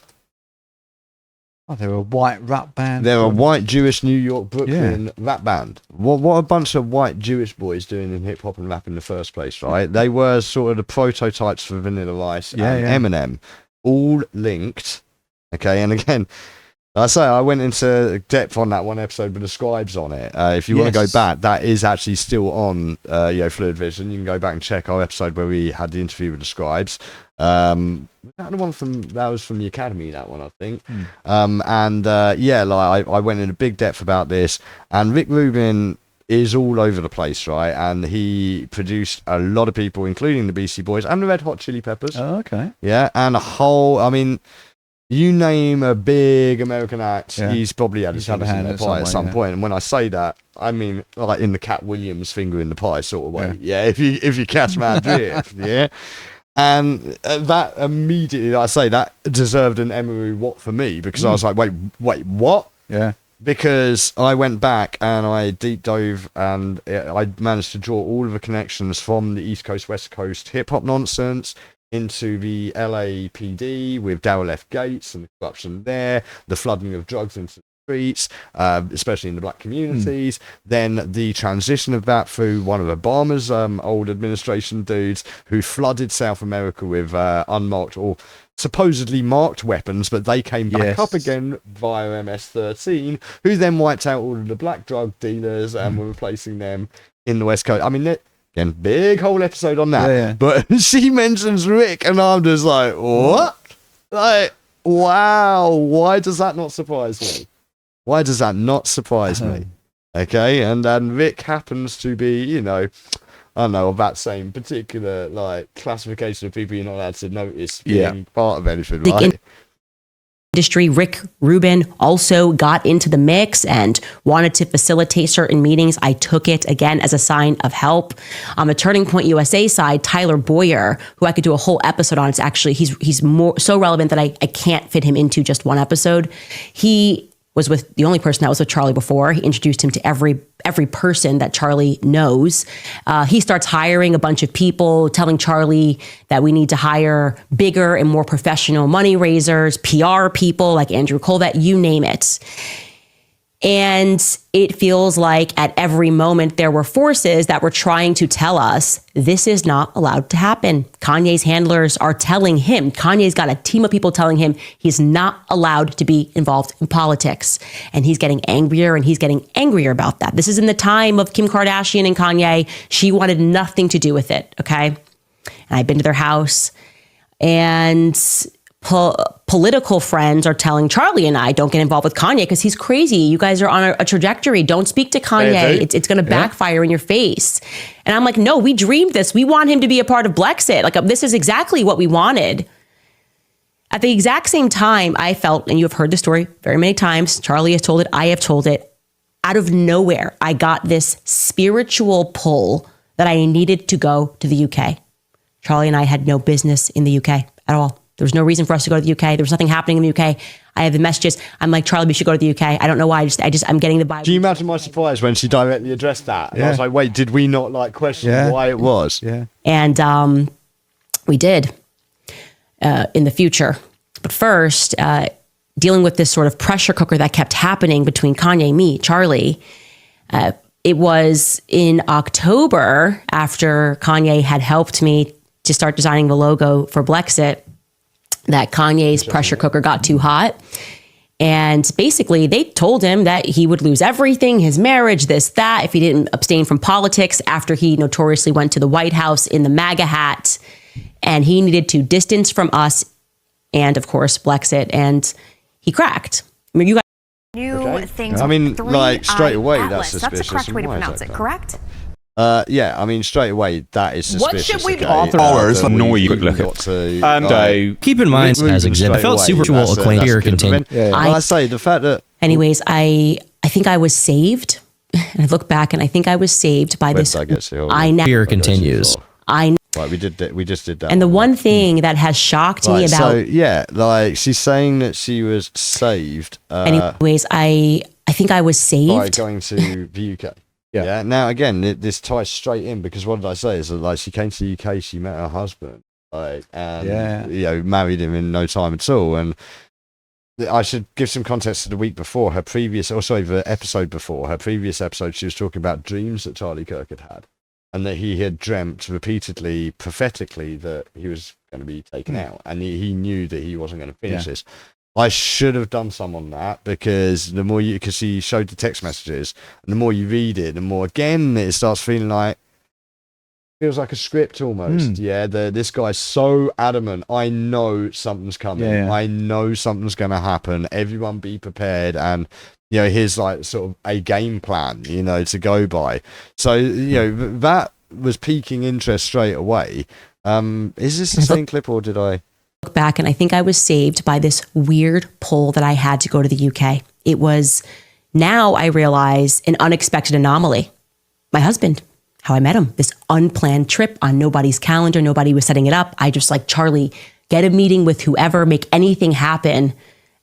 Oh, they're a white rap band. They're a white Jewish New York, Brooklyn rap band. What a bunch of white Jewish boys doing in hip hop and rap in the first place, right? They were sort of the prototypes for Vanilla Ice and Eminem, all linked. Okay, and again, I say I went into depth on that one episode with the scribes on it. If you want to go back, that is actually still on Phluid Vision. You can go back and check our episode where we had the interview with the scribes. That was from the Academy, that one, I think. I went into big depth about this, and Rick Rubin is all over the place, right? And he produced a lot of people, including the Beastie Boys and the Red Hot Chili Peppers. Oh, okay. Yeah, and you name a big American act, he's probably had his fingers in the pie at some point. And when I say that, I mean like in the Cat Williams finger in the pie sort of way. Yeah, if you catch my drift, yeah. And that immediately, I say that deserved an Emery Watt for me, because I was like, wait, what? Yeah. Because I went back and I deep dove, and I managed to draw all of the connections from the East Coast, West Coast hip hop nonsense into the LAPD with Darrell F. Gates and the corruption there, the flooding of drugs into the streets, especially in the black communities, then the transition of that through one of Obama's old administration dudes who flooded South America with unmarked or supposedly marked weapons, but they came back up again via MS-13, who then wiped out all of the black drug dealers and were replacing them in the West Coast. I mean, again, big whole episode on that. But she mentions Rick, and I'm just like, what? Like, wow, why does that not surprise me? Why does that not surprise me? Okay, and then Rick happens to be, I don't know, of that same particular like classification of people you're not allowed to notice being part of anything, right? Industry, Rick Rubin also got into the mix and wanted to facilitate certain meetings. I took it again as a sign of help. On the Turning Point USA side, Tyler Boyer, who I could do a whole episode on, it's actually he's more so relevant that I can't fit him into just one episode. He was with the only person that was with Charlie before. He introduced him to every person that Charlie knows. He starts hiring a bunch of people, telling Charlie that we need to hire bigger and more professional money raisers, PR people like Andrew Colvett, you name it. And it feels like at every moment there were forces that were trying to tell us this is not allowed to happen. Kanye's handlers are telling him, Kanye's got a team of people telling him he's not allowed to be involved in politics. And he's getting angrier and he's getting angrier about that. This is in the time of Kim Kardashian and Kanye. She wanted nothing to do with it, okay? And I've been to their house, and political friends are telling Charlie and I, don't get involved with Kanye because he's crazy. You guys are on a trajectory. Don't speak to Kanye. It's going to backfire in your face. And I'm like, no, we dreamed this. We want him to be a part of Blexit. Like, this is exactly what we wanted. At the exact same time, I felt, and you have heard the story very many times, Charlie has told it, I have told it, out of nowhere, I got this spiritual pull that I needed to go to the UK. Charlie and I had no business in the UK at all. There was no reason for us to go to the UK. There was nothing happening in the UK. I have the messages. I'm like, Charlie, we should go to the UK. I don't know why. I'm getting the vibe. Do you imagine my surprise when she directly addressed that? And I was like, wait, did we not question why it was? Yeah. And we did in the future. But first, dealing with this sort of pressure cooker that kept happening between Kanye, me, Charlie, it was in October, after Kanye had helped me to start designing the logo for Blexit, that Kanye's pressure cooker got too hot. And basically they told him that he would lose everything, his marriage, this, that, if he didn't abstain from politics after he notoriously went to the White House in the MAGA hat. And he needed to distance from us and, of course, Blexit. And he cracked. I mean, you guys. New things. I mean, like, straight away, that's suspicious. That's the correct way to pronounce it, correct? Yeah, I mean, straight away, that is suspicious. What should we do? Authors annoy you. Look at so keep in mind, as exhibit, I felt super acclaim here continue. I say the fact that. Anyways, I think I was saved. And I look back, and I think I was saved by this. Here continues. Right, we just did that. And the one thing that has shocked me about. So yeah, like she's saying that she was saved. Anyways, I think I was saved by going to the UK. Yeah. Now again, this ties straight in, because what did I say? Is that like she came to the UK, she met her husband, and married him in no time at all. And I should give some context to the week before the episode before her previous episode. She was talking about dreams that Charlie Kirk had, and that he had dreamt repeatedly, prophetically, that he was going to be taken out, and he knew that he wasn't going to finish this. I should have done some on that, because because she showed the text messages, and the more you read it, the more, again, it starts feeling like, feels like a script almost. This guy's so adamant. I know something's coming. I know something's going to happen. Everyone be prepared. And, here's like sort of a game plan, to go by. So, that was piquing interest straight away. Is this the same clip, or did I look back? And I think I was saved by this weird pull that I had to go to the UK. It was, now I realize, an unexpected anomaly. My husband, how I met him, this unplanned trip on nobody's calendar. Nobody was setting it up. I just like, Charlie, get a meeting with whoever, make anything happen.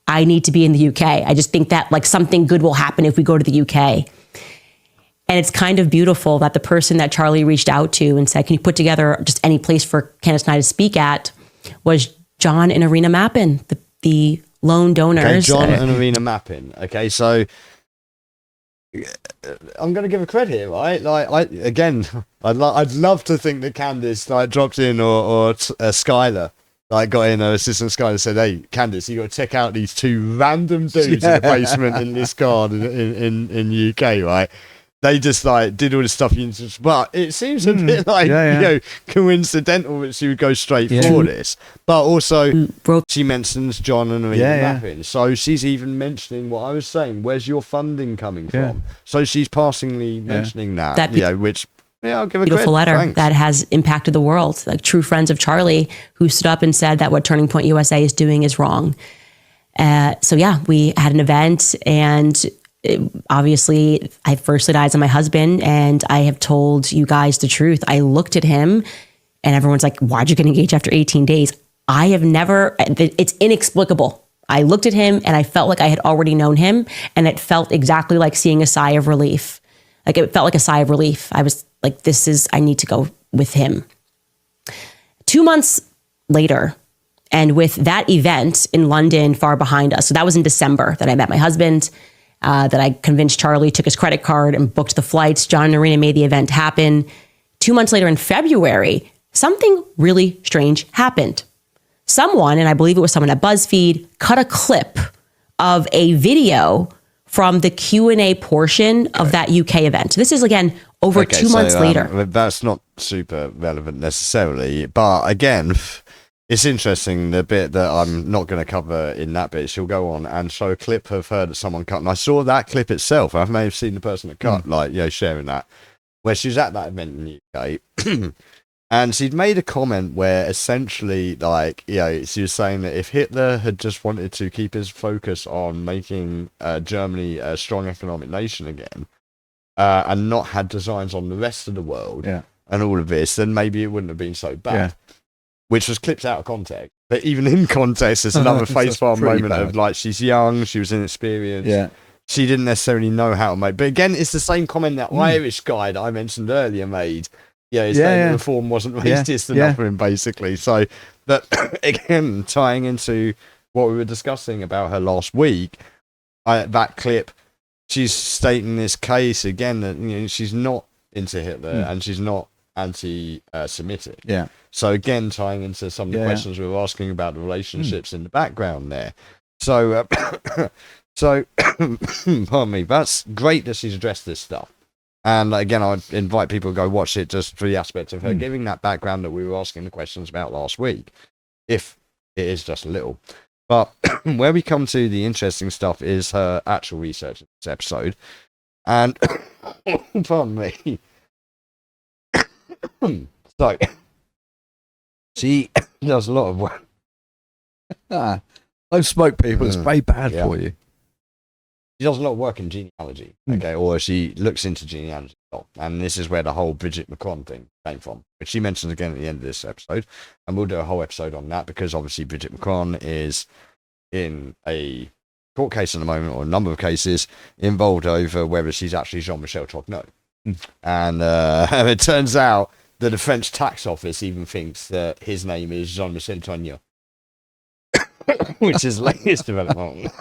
I need to be in the UK. I just think that like something good will happen if we go to the UK. And it's kind of beautiful that the person that Charlie reached out to and said, can you put together just any place for Candace and I to speak at, was John and Arena Mappin, the lone donors. Okay, John and Arena Mappin. Okay, so I'm going to give a credit here, right? Like, I'd love to think that Candace like dropped in, or Skylar like got in, her assistant Skylar said, "Hey, Candace, you got to check out these two random dudes in the basement in this garden in UK, right?" They just like did all this stuff, but it seems a bit like coincidental that she would go straight for this. But also, she mentions John and Arena Mappin, so she's even mentioning what I was saying. Where's your funding coming from? So she's passingly mentioning that, which I'll give a beautiful letter. Thanks. That has impacted the world. Like true friends of Charlie, who stood up and said that what Turning Point USA is doing is wrong. So we had an event, and obviously I first laid eyes on my husband, and I have told you guys the truth. I looked at him and everyone's like, why'd you get engaged after 18 days? I have never, it's inexplicable. I looked at him and I felt like I had already known him, and it felt exactly like seeing a sigh of relief. Like it felt like a sigh of relief. I was like, I need to go with him. 2 months later, and with that event in London far behind us, so that was in December that I met my husband, that I convinced Charlie, took his credit card and booked the flights. John and Arena made the event happen. 2 months later in February, something really strange happened. Someone, and I believe it was someone at BuzzFeed, cut a clip of a video from the Q&A portion of that UK event. This is, again, over 2 months later. That's not super relevant necessarily, but again, it's interesting, the bit that I'm not going to cover in that bit. She'll go on and show a clip of her that someone cut. And I saw that clip itself. I may have seen the person that cut, sharing that, where she's at that event in the UK. And she'd made a comment where essentially, she was saying that if Hitler had just wanted to keep his focus on making Germany a strong economic nation again, and not had designs on the rest of the world and all of this, then maybe it wouldn't have been so bad. Which was clipped out of context. But even in context, it's another facepalm moment of like, she's young, she was inexperienced. She didn't necessarily know how to make. But again, it's the same comment that Irish guy that I mentioned earlier made. His reform wasn't racist enough for him, basically. So, but again, tying into what we were discussing about her last week, that clip, she's stating this case again that she's not into Hitler and she's not anti-Semitic. So again, tying into some of the questions we were asking about the relationships in the background there. So, pardon me, that's great that she's addressed this stuff. And again, I'd invite people to go watch it just for the aspect of her giving that background that we were asking the questions about last week, if it is just a little. But where we come to the interesting stuff is her actual research in this episode. And, pardon me. So, she does a lot of work. Don't smoke, people. It's very bad for you. She does a lot of work in genealogy, or she looks into genealogy a lot. And this is where the whole Bridget Macron thing came from, which she mentions again at the end of this episode. And we'll do a whole episode on that, because obviously Bridget Macron is in a court case at the moment, or a number of cases, involved over whether she's actually Jean-Michel Trogneux. And it turns out that the French tax office even thinks that his name is Jean-Michel Trogneux, which is latest development.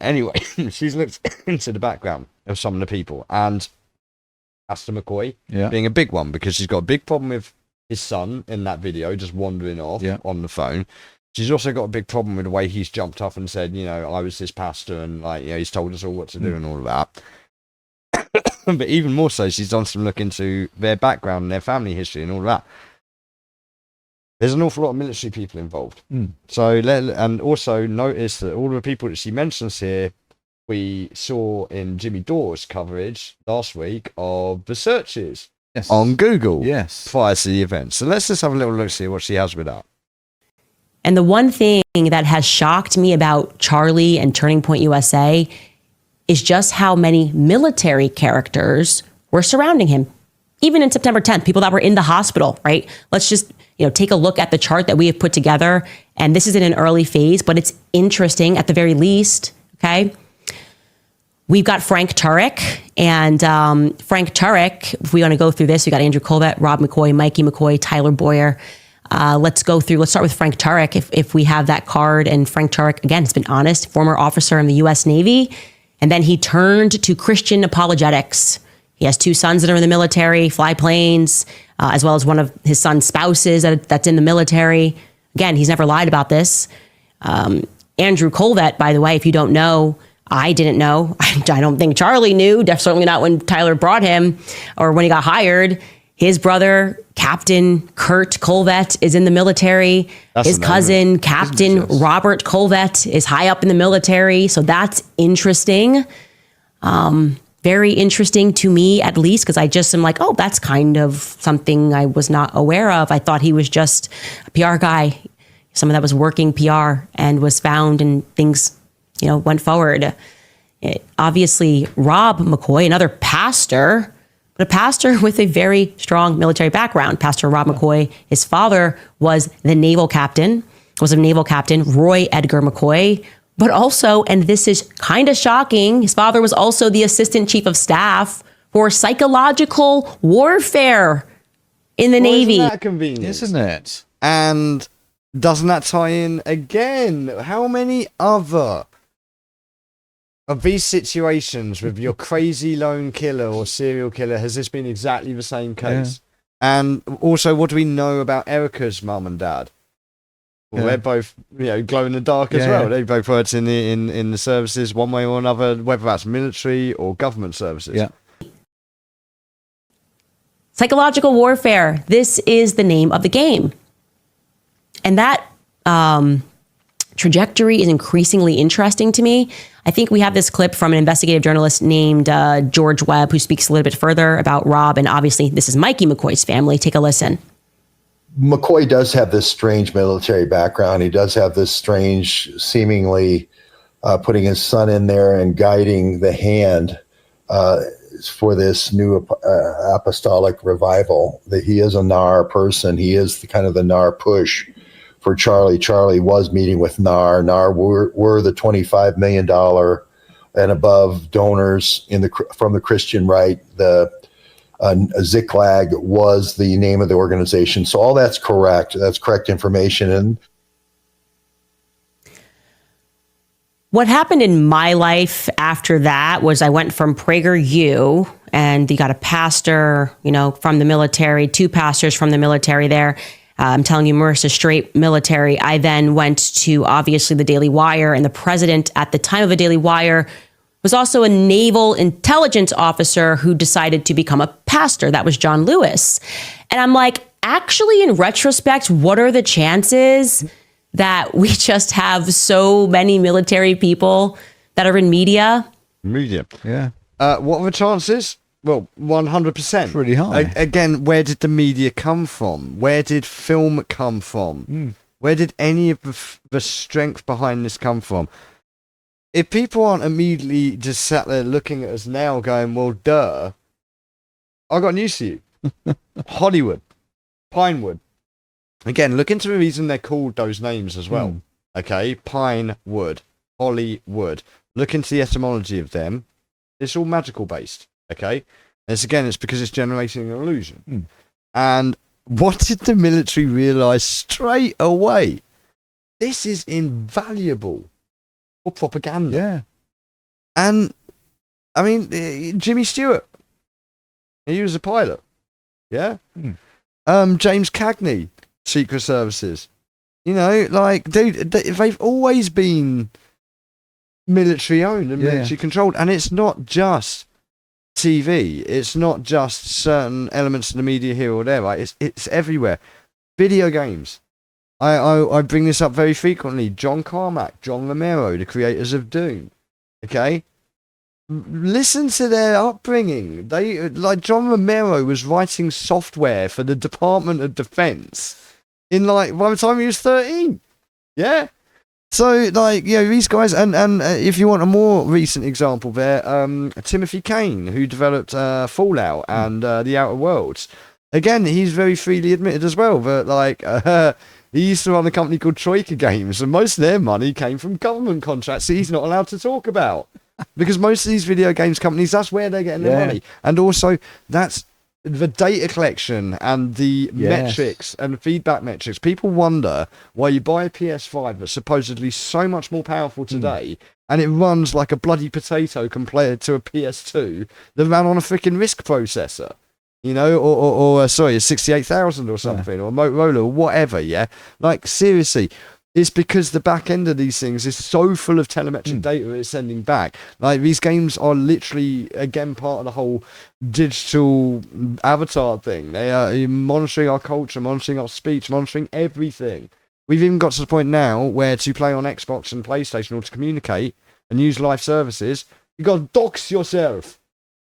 Anyway, she's looked into the background of some of the people, and Pastor McCoy being a big one, because she's got a big problem with his son in that video just wandering off on the phone. she's also got a big problem with the way he's jumped up and said, I was this pastor, and like, he's told us all what to do and all of that. But even more so, she's done some look into their background and their family history and all of that. There's an awful lot of military people involved. So, and also notice that all of the people that she mentions here, we saw in Jimmy Dore's coverage last week of the searches on Google prior to the event. So let's just have a little look, see what she has with that. And the one thing that has shocked me about Charlie and Turning Point USA is just how many military characters were surrounding him. Even in September 10th, people that were in the hospital, right? Let's just, take a look at the chart that we have put together. And this is in an early phase, but it's interesting at the very least, okay? We've got Frank Turek, and Frank Turek, if we want to go through this, we got Andrew Colvett, Rob McCoy, Mikey McCoy, Tyler Boyer. Let's start with Frank Turek, if we have that card. And Frank Turek, again, has been honest, former officer in the U.S. Navy. And then he turned to Christian apologetics. He has 2 sons that are in the military, fly planes, as well as one of his son's spouses that's in the military. Again, he's never lied about this. Andrew Colvett, by the way, if you don't know, I didn't know. I don't think Charlie knew. Certainly not when Tyler brought him or when he got hired. His brother, Captain Kurt Colvett, is in the military. His cousin, Captain Robert Colvett, is high up in the military. So that's interesting. Very interesting to me, at least, because I just am like, oh, that's kind of something I was not aware of. I thought he was just a PR guy, someone that was working PR and was found and things, went forward. Obviously, Rob McCoy, another pastor, but a pastor with a very strong military background. Pastor Rob McCoy, his father was a naval captain, Roy Edgar McCoy, but also, and this is kind of shocking, his father was also the assistant chief of staff for psychological warfare in the Navy. Isn't that convenient? Isn't it? And doesn't that tie in again? How many other of these situations with your crazy lone killer or serial killer has this been exactly the same case? Yeah. And also, what do we know about Erica's mum and dad? Well, they're both, glow in the dark as well. They both worked in the services one way or another, whether that's military or government services. Yeah. Psychological warfare. This is the name of the game. And that trajectory is increasingly interesting to me. I think we have this clip from an investigative journalist named George Webb, who speaks a little bit further about Rob. And obviously, this is Mikey McCoy's family. Take a listen. McCoy does have this strange military background. He does have this strange, seemingly putting his son in there and guiding the hand for this new apostolic revival. That he is a NAR person. He is the NAR push for Charlie. Charlie was meeting with NAR. NAR were the $25 million and above donors from the Christian right. Ziklag was the name of the organization. So all that's correct. That's correct information. And what happened in my life after that was I went from PragerU, and you got a pastor, from the military, 2 pastors from the military there. I'm telling you, Marissa, straight military. I then went to, obviously, the Daily Wire, and the president at the time of the Daily Wire was also a naval intelligence officer who decided to become a pastor. That was John Lewis. And I'm like, actually, in retrospect, what are the chances that we just have so many military people that are in media? Media. Yeah. What are the chances? Well, 100%. Pretty high. Again, where did the media come from? Where did film come from? Where did any of the strength behind this come from? If people aren't immediately just sat there looking at us now going, well, duh, I got news to you. Hollywood, Pinewood. Again, look into the reason they're called those names as well. Okay, Pinewood, Hollywood. Look into the etymology of them. It's all magical based. Okay, and it's because it's generating an illusion. And what did the military realize straight away? This is invaluable for propaganda. Yeah. And I mean, Jimmy Stewart, he was a pilot. Yeah. James Cagney, Secret Services. You know, like, dude, they've always been military owned and military controlled, and it's not just TV. It's not just certain elements of the media here or there. Right? It's everywhere. Video games. I bring this up very frequently. John Carmack, John Romero, the creators of Doom. Okay. Listen to their upbringing. They like John Romero was writing software for the Department of Defense in like by the time he was 13. Yeah. So like these guys and if you want a more recent example there, Timothy Kane, who developed Fallout and The Outer Worlds. Again, he's very freely admitted as well that like he used to run a company called Troika Games, and most of their money came from government contracts that he's not allowed to talk about. Because most of these video games companies, that's where they're getting their money. And also, that's the data collection and the metrics and feedback metrics. People wonder why you buy a PS5 that's supposedly so much more powerful today, and it runs like a bloody potato compared to a PS2 that ran on a freaking RISC processor. You know, or sorry, a 68,000 or something, or a Motorola, or whatever, Like, seriously. It's because the back end of these things is so full of telemetric data it's sending back. Like, these games are literally, again, part of the whole digital avatar thing. They are monitoring our culture, monitoring our speech, monitoring everything. We've even got to the point now where to play on Xbox and PlayStation or to communicate and use live services, you got to dox yourself.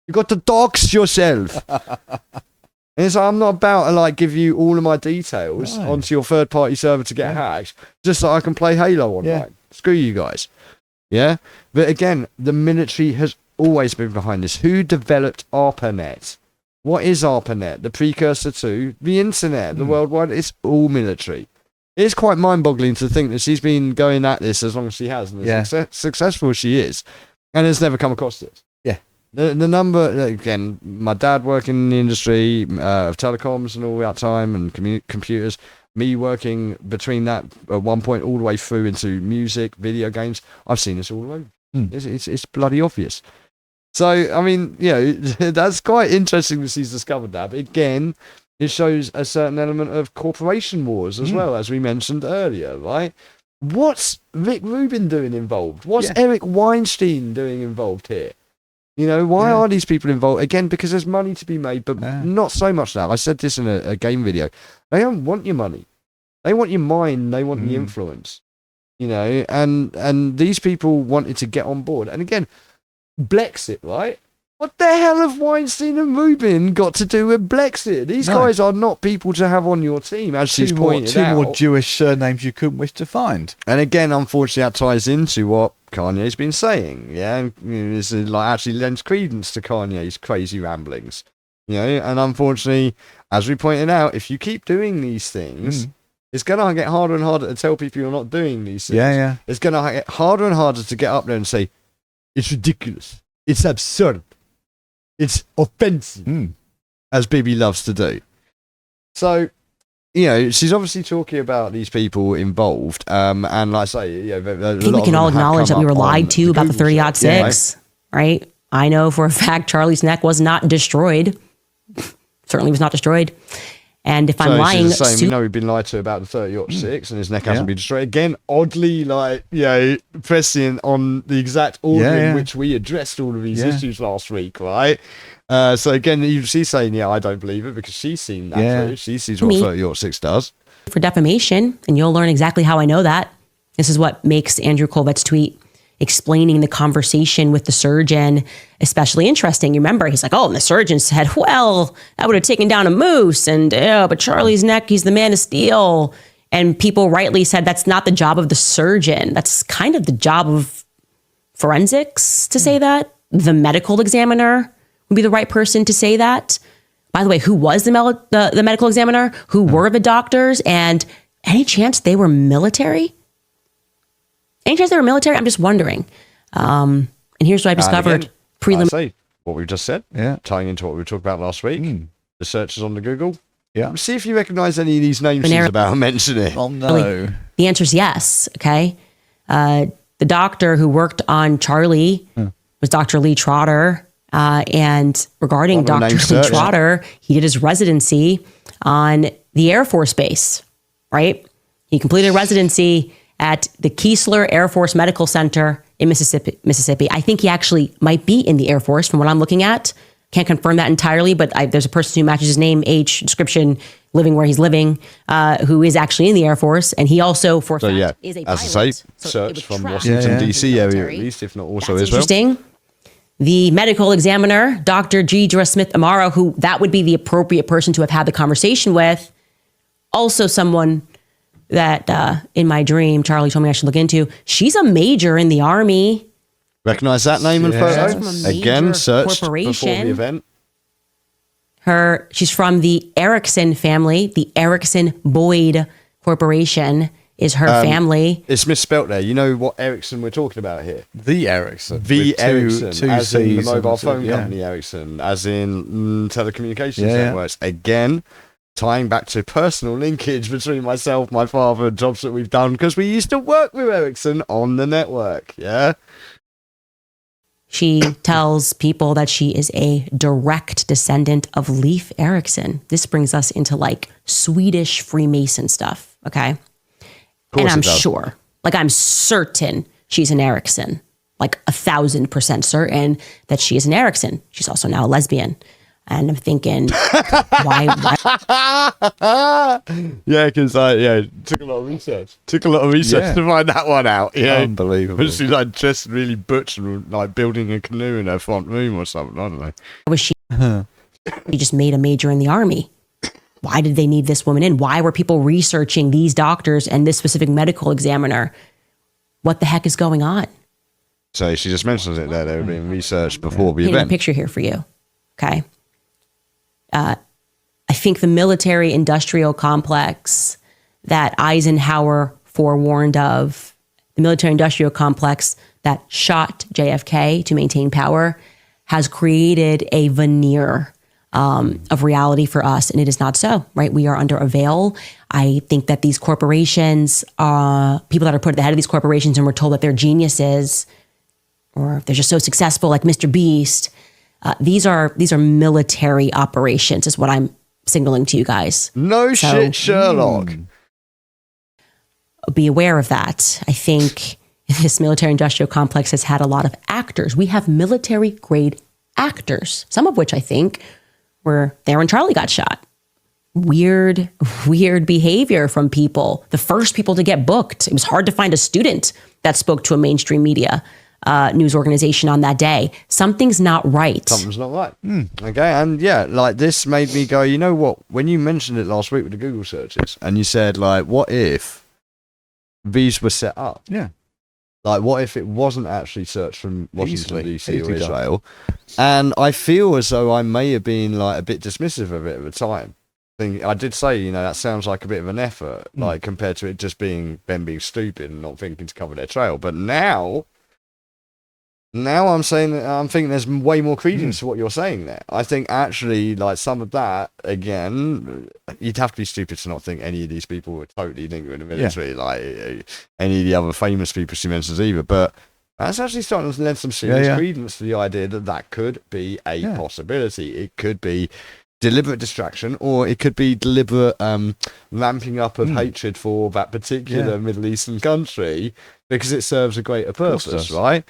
You got to dox yourself. And so I'm not about to like give you all of my details onto your third party server to get hacked, just so I can play Halo online. Yeah. Screw you guys. Yeah? But again, the military has always been behind this. Who developed ARPANET? What is ARPANET? The precursor to the internet, the worldwide. It's all military. It's quite mind boggling to think that she's been going at this as long as she has, and as successful as she is, and has never come across this. The number, again, my dad working in the industry of telecoms and all that time and computers, me working between that at one point all the way through into music, video games, I've seen this all over. It's bloody obvious. So, I mean, that's quite interesting that she's discovered that. But again, it shows a certain element of corporation wars as well, as we mentioned earlier, right? What's Rick Rubin doing involved? What's Eric Weinstein doing involved here? You know, why are these people involved? Again, because there's money to be made, but not so much now. I said this in a game video. They don't want your money. They want your mind. They want the influence. You know, and these people wanted to get on board. And again, Blexit, right? What the hell have Weinstein and Rubin got to do with Blexit? These guys are not people to have on your team, as she's pointed out. Two more Jewish surnames you couldn't wish to find. And again, unfortunately, that ties into what Kanye's been saying. And this is like actually lends credence to Kanye's crazy ramblings. You know, and unfortunately, as we pointed out, if you keep doing these things, it's going to get harder and harder to tell people you're not doing these things. It's going to get harder and harder to get up there and say, it's ridiculous. It's absurd. It's offensive, as Bibi loves to do. So, you know, she's obviously talking about these people involved. And like I say, I think we can all acknowledge that we were lied to about the 30-06, right? I know for a fact Charlie's neck was not destroyed. Certainly was not destroyed. And if I'm lying, we know we've been lied to about the 30-06 and his neck hasn't been destroyed. Again, oddly, like, pressing on the exact order in which we addressed all of these issues last week, right? So again, she's saying, I don't believe it because she's seen that too. She sees what 30-06 does. For defamation, and you'll learn exactly how I know that. This is what makes Andrew Colvette's tweet explaining the conversation with the surgeon especially interesting. You remember, he's like, and the surgeon said, well, I would have taken down a moose, and but Charlie's neck, he's the man of steel. And people rightly said that's not the job of the surgeon. That's kind of the job of forensics to say that. The medical examiner would be the right person to say that. By the way, who was the medical examiner? Who were the doctors? And any chance they were military? Any chance they were military? I'm just wondering. And here's what I've discovered. I say what we've just said, tying into what we talked about last week. The searches on the Google. See if you recognize any of these names she's about to mention it. Oh, no. The answer is yes, okay? The doctor who worked on Charlie was Dr. Lee Trotter. And regarding Dr. Lee Trotter, he did his residency on the Air Force Base, right? He completed a residency at the Keesler Air Force Medical Center in Mississippi. I think he actually might be in the Air Force from what I'm looking at. Can't confirm that entirely, but there's a person who matches his name, age, description, living where he's living, who is actually in the Air Force. And he also, for a fact, is a pilot. As I say, search from Washington, D.C. area at least, if not also Israel. Interesting. The medical examiner, Dr. Deidre Smith Amaro, who that would be the appropriate person to have had the conversation with, also someone that in my dream, Charlie told me I should look into. She's a major in the Army. Recognize that name and photo? Again, searched before the event. She's from the Erickson family. The Erickson Boyd Corporation is her family. It's misspelt there. You know what Ericsson we're talking about here? The Ericsson. The Ericsson, two as in the Cs mobile and phone yeah. company Ericsson, as in telecommunications networks. Again, tying back to personal linkage between myself, my father, and jobs that we've done, because we used to work with Ericsson on the network, yeah? She tells people that she is a direct descendant of Leif Erikson. This brings us into like Swedish Freemason stuff, okay? And I'm sure, like I'm certain she's an Erikson, like 1,000% certain that she is an Erikson. She's also now a lesbian. And I'm thinking, why? Yeah, because took a lot of research. To find that one out. Yeah, unbelievable. But she's like just really butchered, like building a canoe in her front room or something. I don't know. Was she? She just made a major in the Army. Why did they need this woman in? Why were people researching these doctors and this specific medical examiner? What the heck is going on? So she just mentions it there. They were being researched before the Painting event. a picture here for you. Okay. I think the military-industrial complex that Eisenhower forewarned of, the military-industrial complex that shot JFK to maintain power, has created a veneer of reality for us, and it is not so, right? We are under a veil. I think that these corporations, people that are put at the head of these corporations and we're told that they're geniuses, or they're just so successful, like Mr. Beast. These are military operations, is what I'm signaling to you guys. No shit, Sherlock. Be aware of that. I think this military-industrial complex has had a lot of actors. We have military-grade actors, some of which I think were there when Charlie got shot. Weird behavior from people. The first people to get booked. It was hard to find a student that spoke to a mainstream media news organization on that day. Something's not right. Something's not right. Okay, and yeah, like this made me go, you know what? When you mentioned it last week with the Google searches, and you said, like, what if these were set up? Yeah. Like, what if it wasn't actually searched from Washington, D.C. or Israel? Done. And I feel as though I may have been, like, a bit dismissive of it at the time. I did say, you know, that sounds like a bit of an effort, like, compared to it just being them being stupid and not thinking to cover their trail. But now I'm saying that I'm thinking there's way more credence to what you're saying there. I think actually, like, some of that, again, you'd have to be stupid to not think any of these people were totally linked with the military, like any of the other famous people she mentions either. But that's actually starting to lend some serious credence to the idea that that could be a possibility. It could be deliberate distraction, or it could be deliberate ramping up of hatred for that particular Middle Eastern country because it serves a greater purpose, right?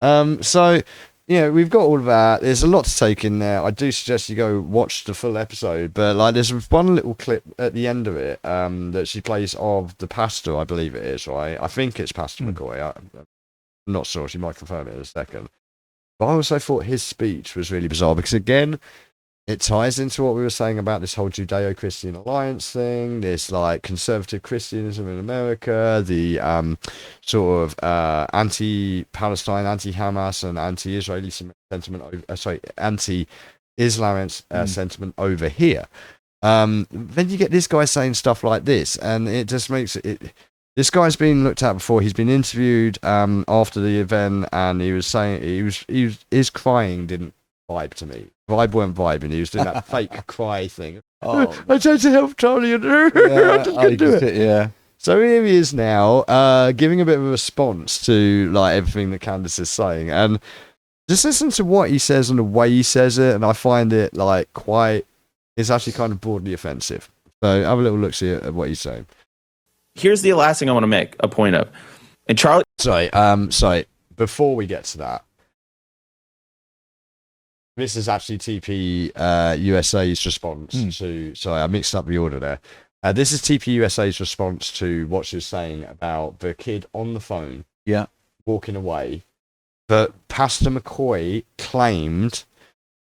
So, you know, we've got all of that. There's a lot to take in there. I do suggest you go watch the full episode, but like there's one little clip at the end of it that she plays of the pastor, I believe it is, right? I think it's Pastor McCoy. I'm not sure. She might confirm it in a second. But I also thought his speech was really bizarre because, again, it ties into what we were saying about this whole Judeo-Christian alliance thing, this like conservative Christianism in America, the sort of anti-Palestine, anti-Hamas, and anti-Israeli sentiment. Anti-Islamic sentiment over here. Then you get this guy saying stuff like this, and it just makes it. This guy's been looked at before. He's been interviewed after the event, and he was saying his crying didn't vibe to me. Vibe weren't vibing. He was doing that fake cry thing. Oh, I tried to help Charlie and I do it. Yeah. So here he is now, giving a bit of a response to like everything that Candace is saying, and just listen to what he says and the way he says it, and I find it like it's actually kind of broadly offensive. So have a little look see at what he's saying. here's the last thing I want to make a point of. And Charlie, sorry. Before we get to that, this is actually TPUSA's response to. Sorry, I mixed up the order there. This is TPUSA's response to what she was saying about the kid on the phone, walking away. But Pastor McCoy claimed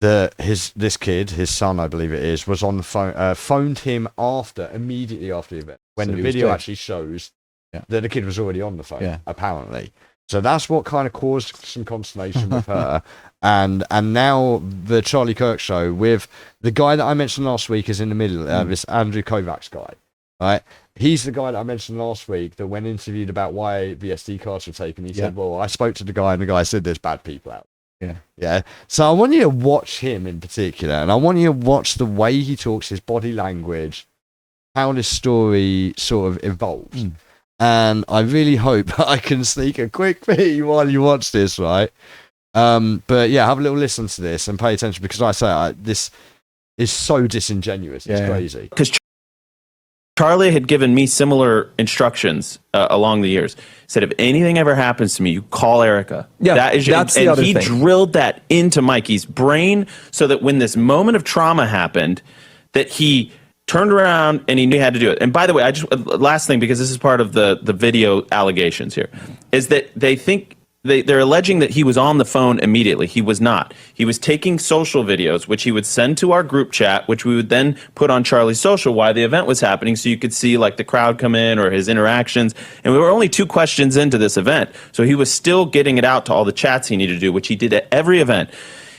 that this kid, his son, I believe it is, was on the phone, phoned him immediately after the event, when the video actually shows that the kid was already on the phone, apparently. So that's what kind of caused some consternation with her. And now the Charlie Kirk show with the guy that I mentioned last week is in the middle, this Andrew Kovacs guy, right? He's the guy that I mentioned last week that when interviewed about why the SD cards were taken, he said, well, I spoke to the guy and the guy said there's bad people out. Yeah. So I want you to watch him in particular, and I want you to watch the way he talks, his body language, how this story sort of evolves. And I really hope I can sneak a quick pee while you watch this, right? But yeah, have a little listen to this and pay attention, because I say this is so disingenuous. It's crazy. Because Charlie had given me similar instructions along the years. Said, if anything ever happens to me, you call Erica. Yeah, that's the other thing. And he drilled that into Mikey's brain so that when this moment of trauma happened, that he turned around and he knew he had to do it. And by the way, I just last thing, because this is part of the video allegations here, is that they think they're alleging that he was on the phone immediately. He was not. He was taking social videos, which he would send to our group chat, which we would then put on Charlie's social while the event was happening, so you could see like the crowd come in or his interactions. And we were only 2 questions into this event, so he was still getting it out to all the chats he needed to do, which he did at every event.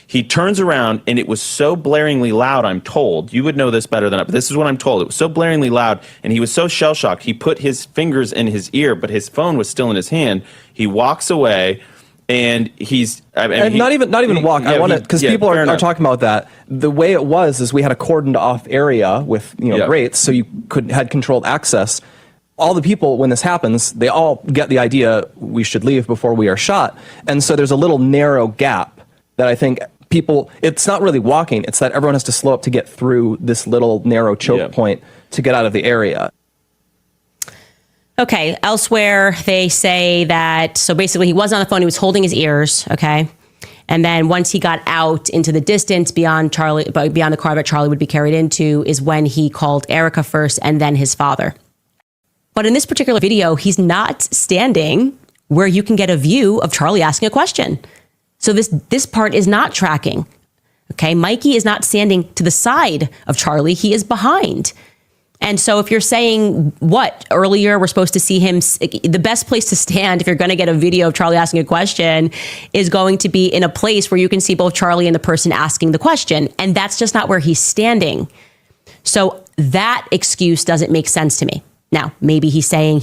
He turns around, and it was so blaringly loud, I'm told. You would know this better than I, but this is what I'm told. It was so blaringly loud, and he was so shell-shocked. He put his fingers in his ear, but his phone was still in his hand. He walks away, and he's... not even walk. I want to... Because people are talking about that. The way it was is we had a cordoned-off area with grates, so you had controlled access. All the people, when this happens, they all get the idea we should leave before we are shot. And so there's a little narrow gap that I think... it's not really walking, it's that everyone has to slow up to get through this little narrow choke point to get out of the area. Okay, elsewhere they say that, so basically he was on the phone, he was holding his ears, okay? And then once he got out into the distance beyond the car that Charlie would be carried into is when he called Erica first and then his father. But in this particular video, he's not standing where you can get a view of Charlie asking a question. So this part is not tracking, okay? Mikey is not standing to the side of Charlie. He is behind. And so if you're saying earlier we're supposed to see him, the best place to stand if you're going to get a video of Charlie asking a question is going to be in a place where you can see both Charlie and the person asking the question. And that's just not where he's standing. So that excuse doesn't make sense to me. Now, maybe he's saying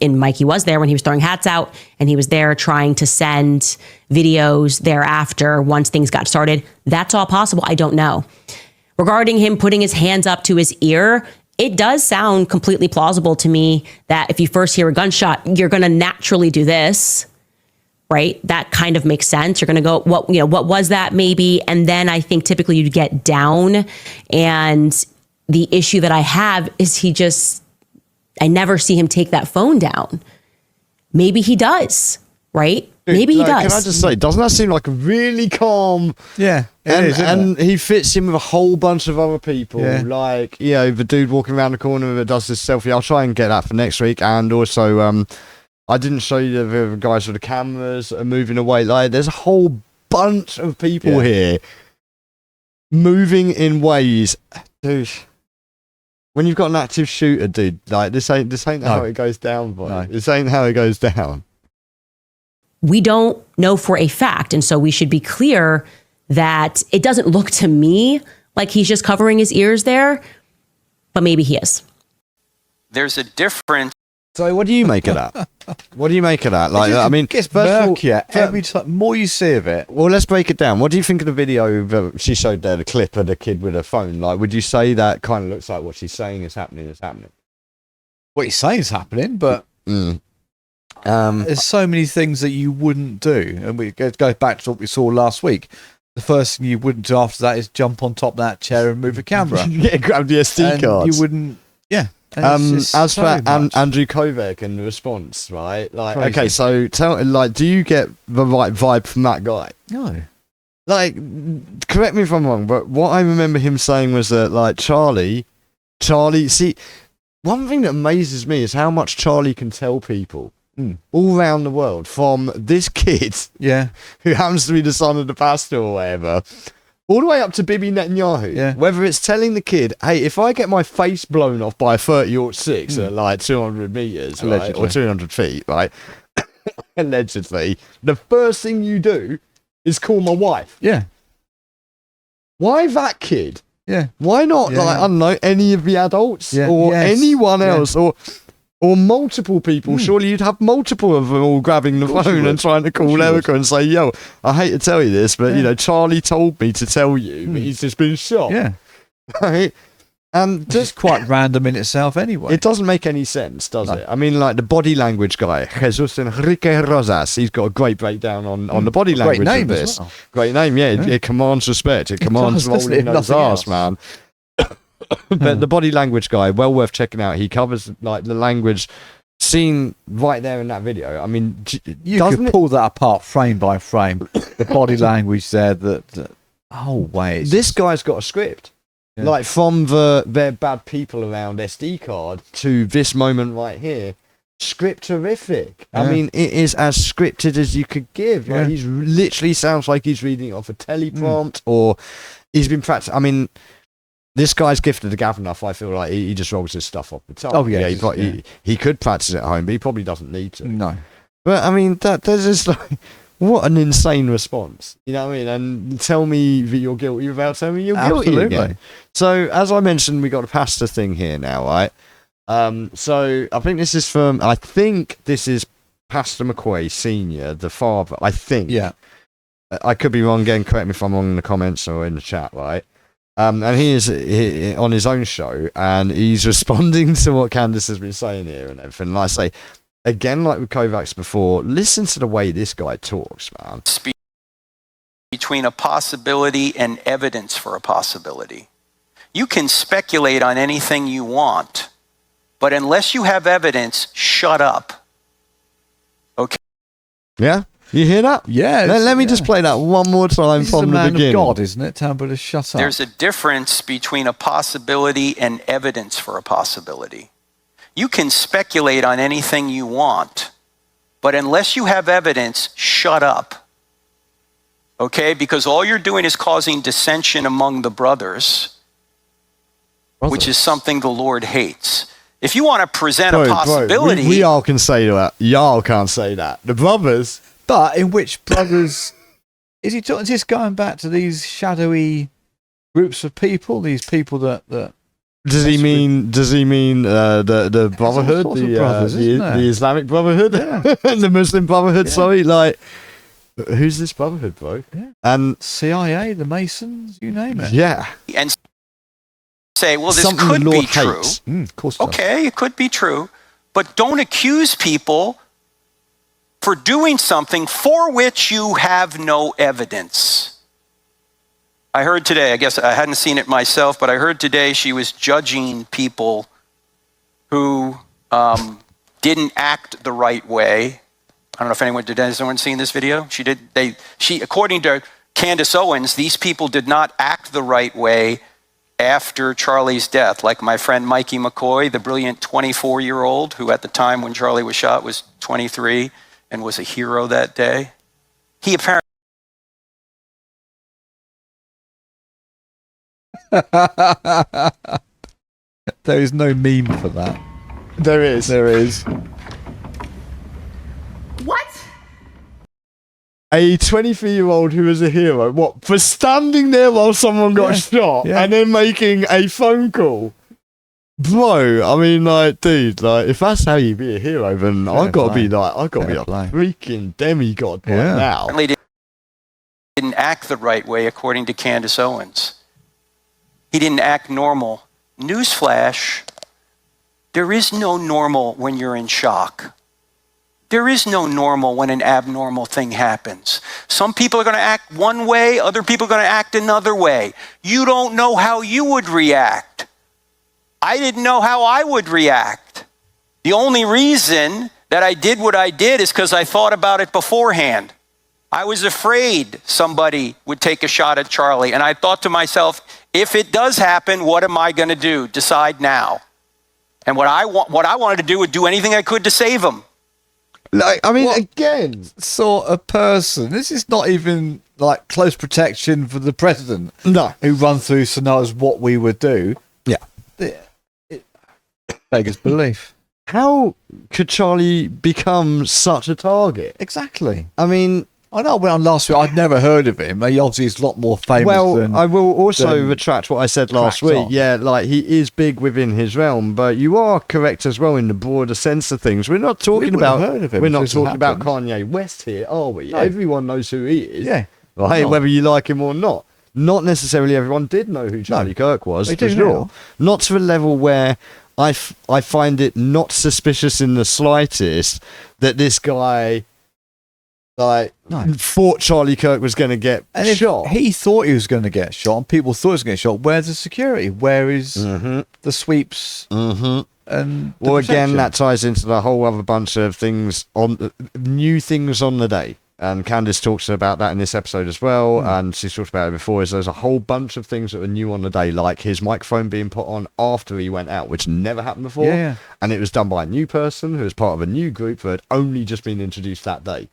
Mikey was there when he was throwing hats out, and he was there trying to send videos thereafter once things got started. That's all possible. I don't know. Regarding him putting his hands up to his ear, it does sound completely plausible to me that if you first hear a gunshot, you're going to naturally do this, right? That kind of makes sense. You're going to go, what was that maybe? And then I think typically you'd get down. And the issue that I have is I never see him take that phone down. Maybe he does, right? Maybe he does. Can I just say, doesn't that seem like a really calm? Yeah, and he fits in with a whole bunch of other people, like the dude walking around the corner that does this selfie. I'll try and get that for next week. And also, I didn't show you the guys with the cameras are moving away. Like, there's a whole bunch of people here moving in ways, dude. When you've got an active shooter, dude, like this ain't how it goes down, boy. No. This ain't how it goes down. We don't know for a fact, and so we should be clear that it doesn't look to me like he's just covering his ears there, but maybe he is. There's a difference. So what do you make of that? What do you make of that? Like, I mean, it's murkier every time. More you see of it. Well, let's break it down. What do you think of the video that she showed there, the clip of the kid with her phone? Like, would you say that kind of looks like what she's saying is happening? What he's saying is happening, but there's so many things that you wouldn't do, and we go back to what we saw last week. The first thing you wouldn't do after that is jump on top of that chair and move a camera. Grab the SD card. You wouldn't. Yeah. As for Andrew Kovac and the response, right? Like, crazy. Okay, so do you get the right vibe from that guy? No. Like, correct me if I'm wrong, but what I remember him saying was that, like, Charlie, see, one thing that amazes me is how much Charlie can tell people all around the world, from this kid, who happens to be the son of the pastor or whatever, all the way up to Bibi Netanyahu. Yeah. Whether it's telling the kid, hey, if I get my face blown off by a 30-06 at like 200 meters, right, or 200 feet, right, allegedly, the first thing you do is call my wife. Yeah. Why that kid? Yeah. Why not, like, I don't know, any of the adults or anyone else or multiple people? Surely you'd have multiple of them all grabbing the phone and trying to call Erica and say, yo, I hate to tell you this, but, you know, Charlie told me to tell you, but he's just been shot. Yeah. Right? And just quite random in itself anyway. It doesn't make any sense, does it? I mean, like the body language guy, Jesus Enrique Rosas, he's got a great breakdown on the body language great name of this. As well. Great name, yeah. It commands respect. It commands rolling those ass, man. But the body language guy, well worth checking out. He covers like the language seen right there in that video. I mean, you could pull that apart frame by frame. The body language there, the whole way. This guy's got a script. Yeah. Like from their bad people around SD card to this moment right here, scriptorific. Yeah. I mean, it is as scripted as you could give. Like, he's literally sounds like he's reading it off a teleprompt or he's been practicing. I mean, this guy's gifted the gab enough. I feel like he just rolls his stuff off the top. Oh yeah, he could practice it at home, but he probably doesn't need to. No. But I mean, there's just like, what an insane response. You know what I mean? And tell me that you're guilty without telling me you're guilty again. So, as I mentioned, we got a pastor thing here now, right? So, I think this is Pastor McCoy Sr., the father, I think. Yeah. I could be wrong again, correct me if I'm wrong in the comments or in the chat, right? And he is on his own show, and he's responding to what Candace has been saying here and everything. And I say, again, like with Kovacs before, listen to the way this guy talks, man. Between a possibility and evidence for a possibility. You can speculate on anything you want, but unless you have evidence, shut up. Okay? Yeah? You hear that? Yeah. Let me just play that one more time from the beginning. Of God, isn't it? Tell him to shut up. There's a difference between a possibility and evidence for a possibility. You can speculate on anything you want, but unless you have evidence, shut up. Okay? Because all you're doing is causing dissension among the brothers, which is something the Lord hates. If you want to present a possibility... we all can say that. Y'all can't say that. The brothers... But in which brothers is he talking? Is this going back to these shadowy groups of people? These people that does he mean the brotherhood, the Islamic brotherhood, the Muslim brotherhood? Sorry, like who's this brotherhood, bro? Yeah. And CIA, the Masons, you name it. Yeah. And say, well, this could be true. Of course. Okay, it could be true, but don't accuse people for doing something for which you have no evidence. I heard today, I guess I hadn't seen it myself, but I heard today she was judging people who didn't act the right way. I don't know if anyone seen this video? She, according to Candace Owens, these people did not act the right way after Charlie's death, like my friend Mikey McCoy, the brilliant 24-year-old who at the time when Charlie was shot was 23, and was a hero that day. He apparently... There is no meme for that. There is. What? A 23-year-old who was a hero, what, for standing there while someone got shot and then making a phone call? Bro, I mean, like, dude, like, if that's how you be a hero, then I've got to be a freaking demigod by now. Didn't act the right way, according to Candace Owens. He didn't act normal. Newsflash, there is no normal when you're in shock. There is no normal when an abnormal thing happens. Some people are going to act one way, other people are going to act another way. You don't know how you would react. I didn't know how I would react. The only reason that I did what I did is because I thought about it beforehand. I was afraid somebody would take a shot at Charlie. And I thought to myself, if it does happen, what am I going to do? Decide now. And what I wanted to do would do anything I could to save him. Like, I mean, again, sort of person. This is not even like close protection for the president. No. Who run through scenarios what we would do. Yeah. It beggars belief. How could Charlie become such a target? Exactly. I mean, I know when last week I'd never heard of him. He obviously is a lot more famous. Well, I will also retract what I said last week. on. Yeah, like he is big within his realm, but you are correct as well in the broader sense of things. We're not talking about heard of him we're if not this talking about happened. Kanye West here, are we? No. Everyone knows who he is. Yeah. Right, No. whether you like him or not. Not necessarily everyone did know who Charlie Kirk was, They for do sure. now. Not to a level where I find it not suspicious in the slightest that this guy thought Charlie Kirk was going to get shot. If he thought he was going to get shot and people thought he was going to get shot, where's the security? Where is the sweeps? And Well, again, protection? that ties into the whole other bunch of things new things on the day. And Candace talks about that in this episode as well. And she's talked about it before. Is there's a whole bunch of things that were new on the day, like his microphone being put on after he went out, which never happened before. Yeah. And it was done by a new person who was part of a new group that had only just been introduced that day.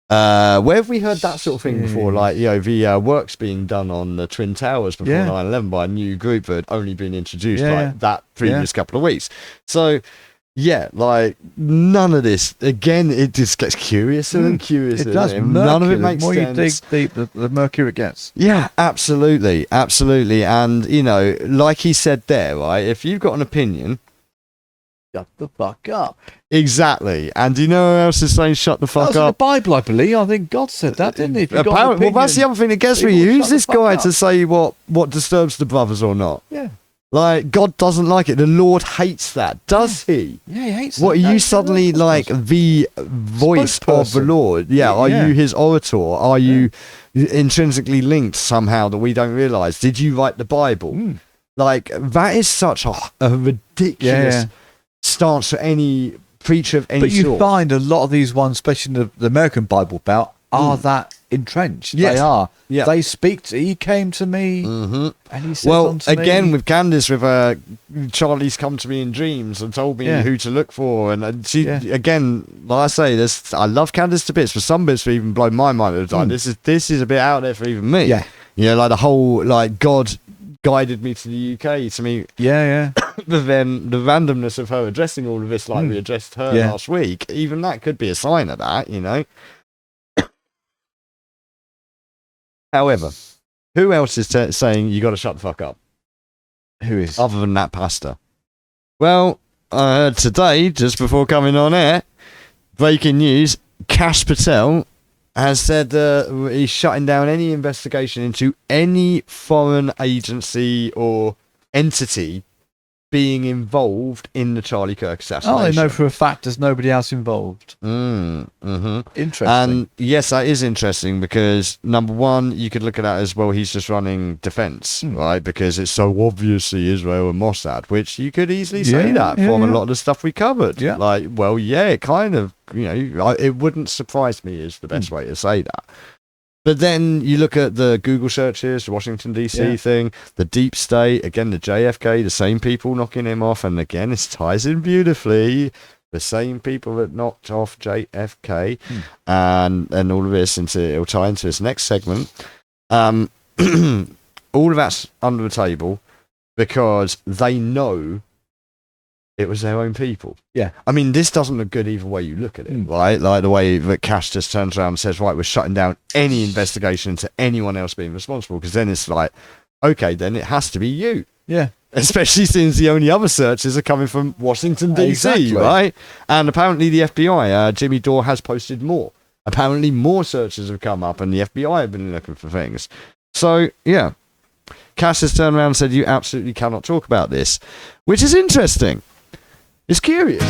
Where have we heard that sort of thing before? Like, the works being done on the Twin Towers before 9/11 by a new group that had only been introduced like that previous couple of weeks. So, yeah, like none of this. Again, it just gets curiouser and curiouser. It does. None of it makes sense. The more sense. you dig deep, the murkier it gets. Yeah, absolutely. And, like he said there, right, if you've got an opinion, shut the fuck up. Exactly. And do you know who else is saying shut the fuck That was in up? the Bible, I believe. I think God said that, didn't he? If you've got an Apparently, well, that's the opinion, other thing that gets me. people Who's shut the this fuck guy up. to say what disturbs the brothers or not? Yeah. Like, God doesn't like it. The Lord hates that. Does he? Yeah, he hates What, that. are you That's suddenly the Lord. like the voice of the Spokesperson. Lord? Yeah. Are Yeah. you his orator? Are you intrinsically linked somehow that we don't realize? Did you write the Bible? Like, that is such a ridiculous stance for any preacher of any But you sort. find a lot of these ones, especially in the American Bible Belt, are that entrenched. Yes. They are. Yeah. They speak to, he came to me and he said Well, unto again, me. with Candace, with Charlie's come to me in dreams and told me who to look for, and she again, like I say, I love Candace to bits, but some bits have even blown my mind. It's like this is a bit out there for even me. Yeah. Like the whole God guided me to the UK to meet. Yeah. But then the randomness of her addressing all of this, like we addressed her last week, even that could be a sign of that, However, who else is saying you got to shut the fuck up? Who is? Other than that pastor. Well, I heard today, just before coming on air, breaking news, Kash Patel has said he's shutting down any investigation into any foreign agency or entity being involved in the Charlie Kirk assassination. Oh, they know for a fact there's nobody else involved. Interesting. And yes, that is interesting because number one, you could look at that as well. He's just running defense, right? Because it's so obviously Israel and Mossad, which you could easily say that from a lot of the stuff we covered. Yeah. Like, well, yeah, it kind of, it wouldn't surprise me is the best way to say that. But then you look at the Google searches, the Washington, D.C. thing, the deep state, again, the JFK, the same people knocking him off. And again, it ties in beautifully. The same people that knocked off JFK. And all of this, it'll tie into this next segment. All of that's under the table because they know it was their own people. Yeah. I mean, this doesn't look good either way you look at it, right? Like the way that Kash just turns around and says, right, we're shutting down any investigation into anyone else being responsible, because then it's like, okay, then it has to be you. Yeah. Especially since the only other searches are coming from Washington, D.C., Exactly. right? And apparently the FBI, Jimmy Dore has posted more. Apparently more searches have come up and the FBI have been looking for things. So, yeah. Kash has turned around and said, you absolutely cannot talk about this, which is interesting. It's curious.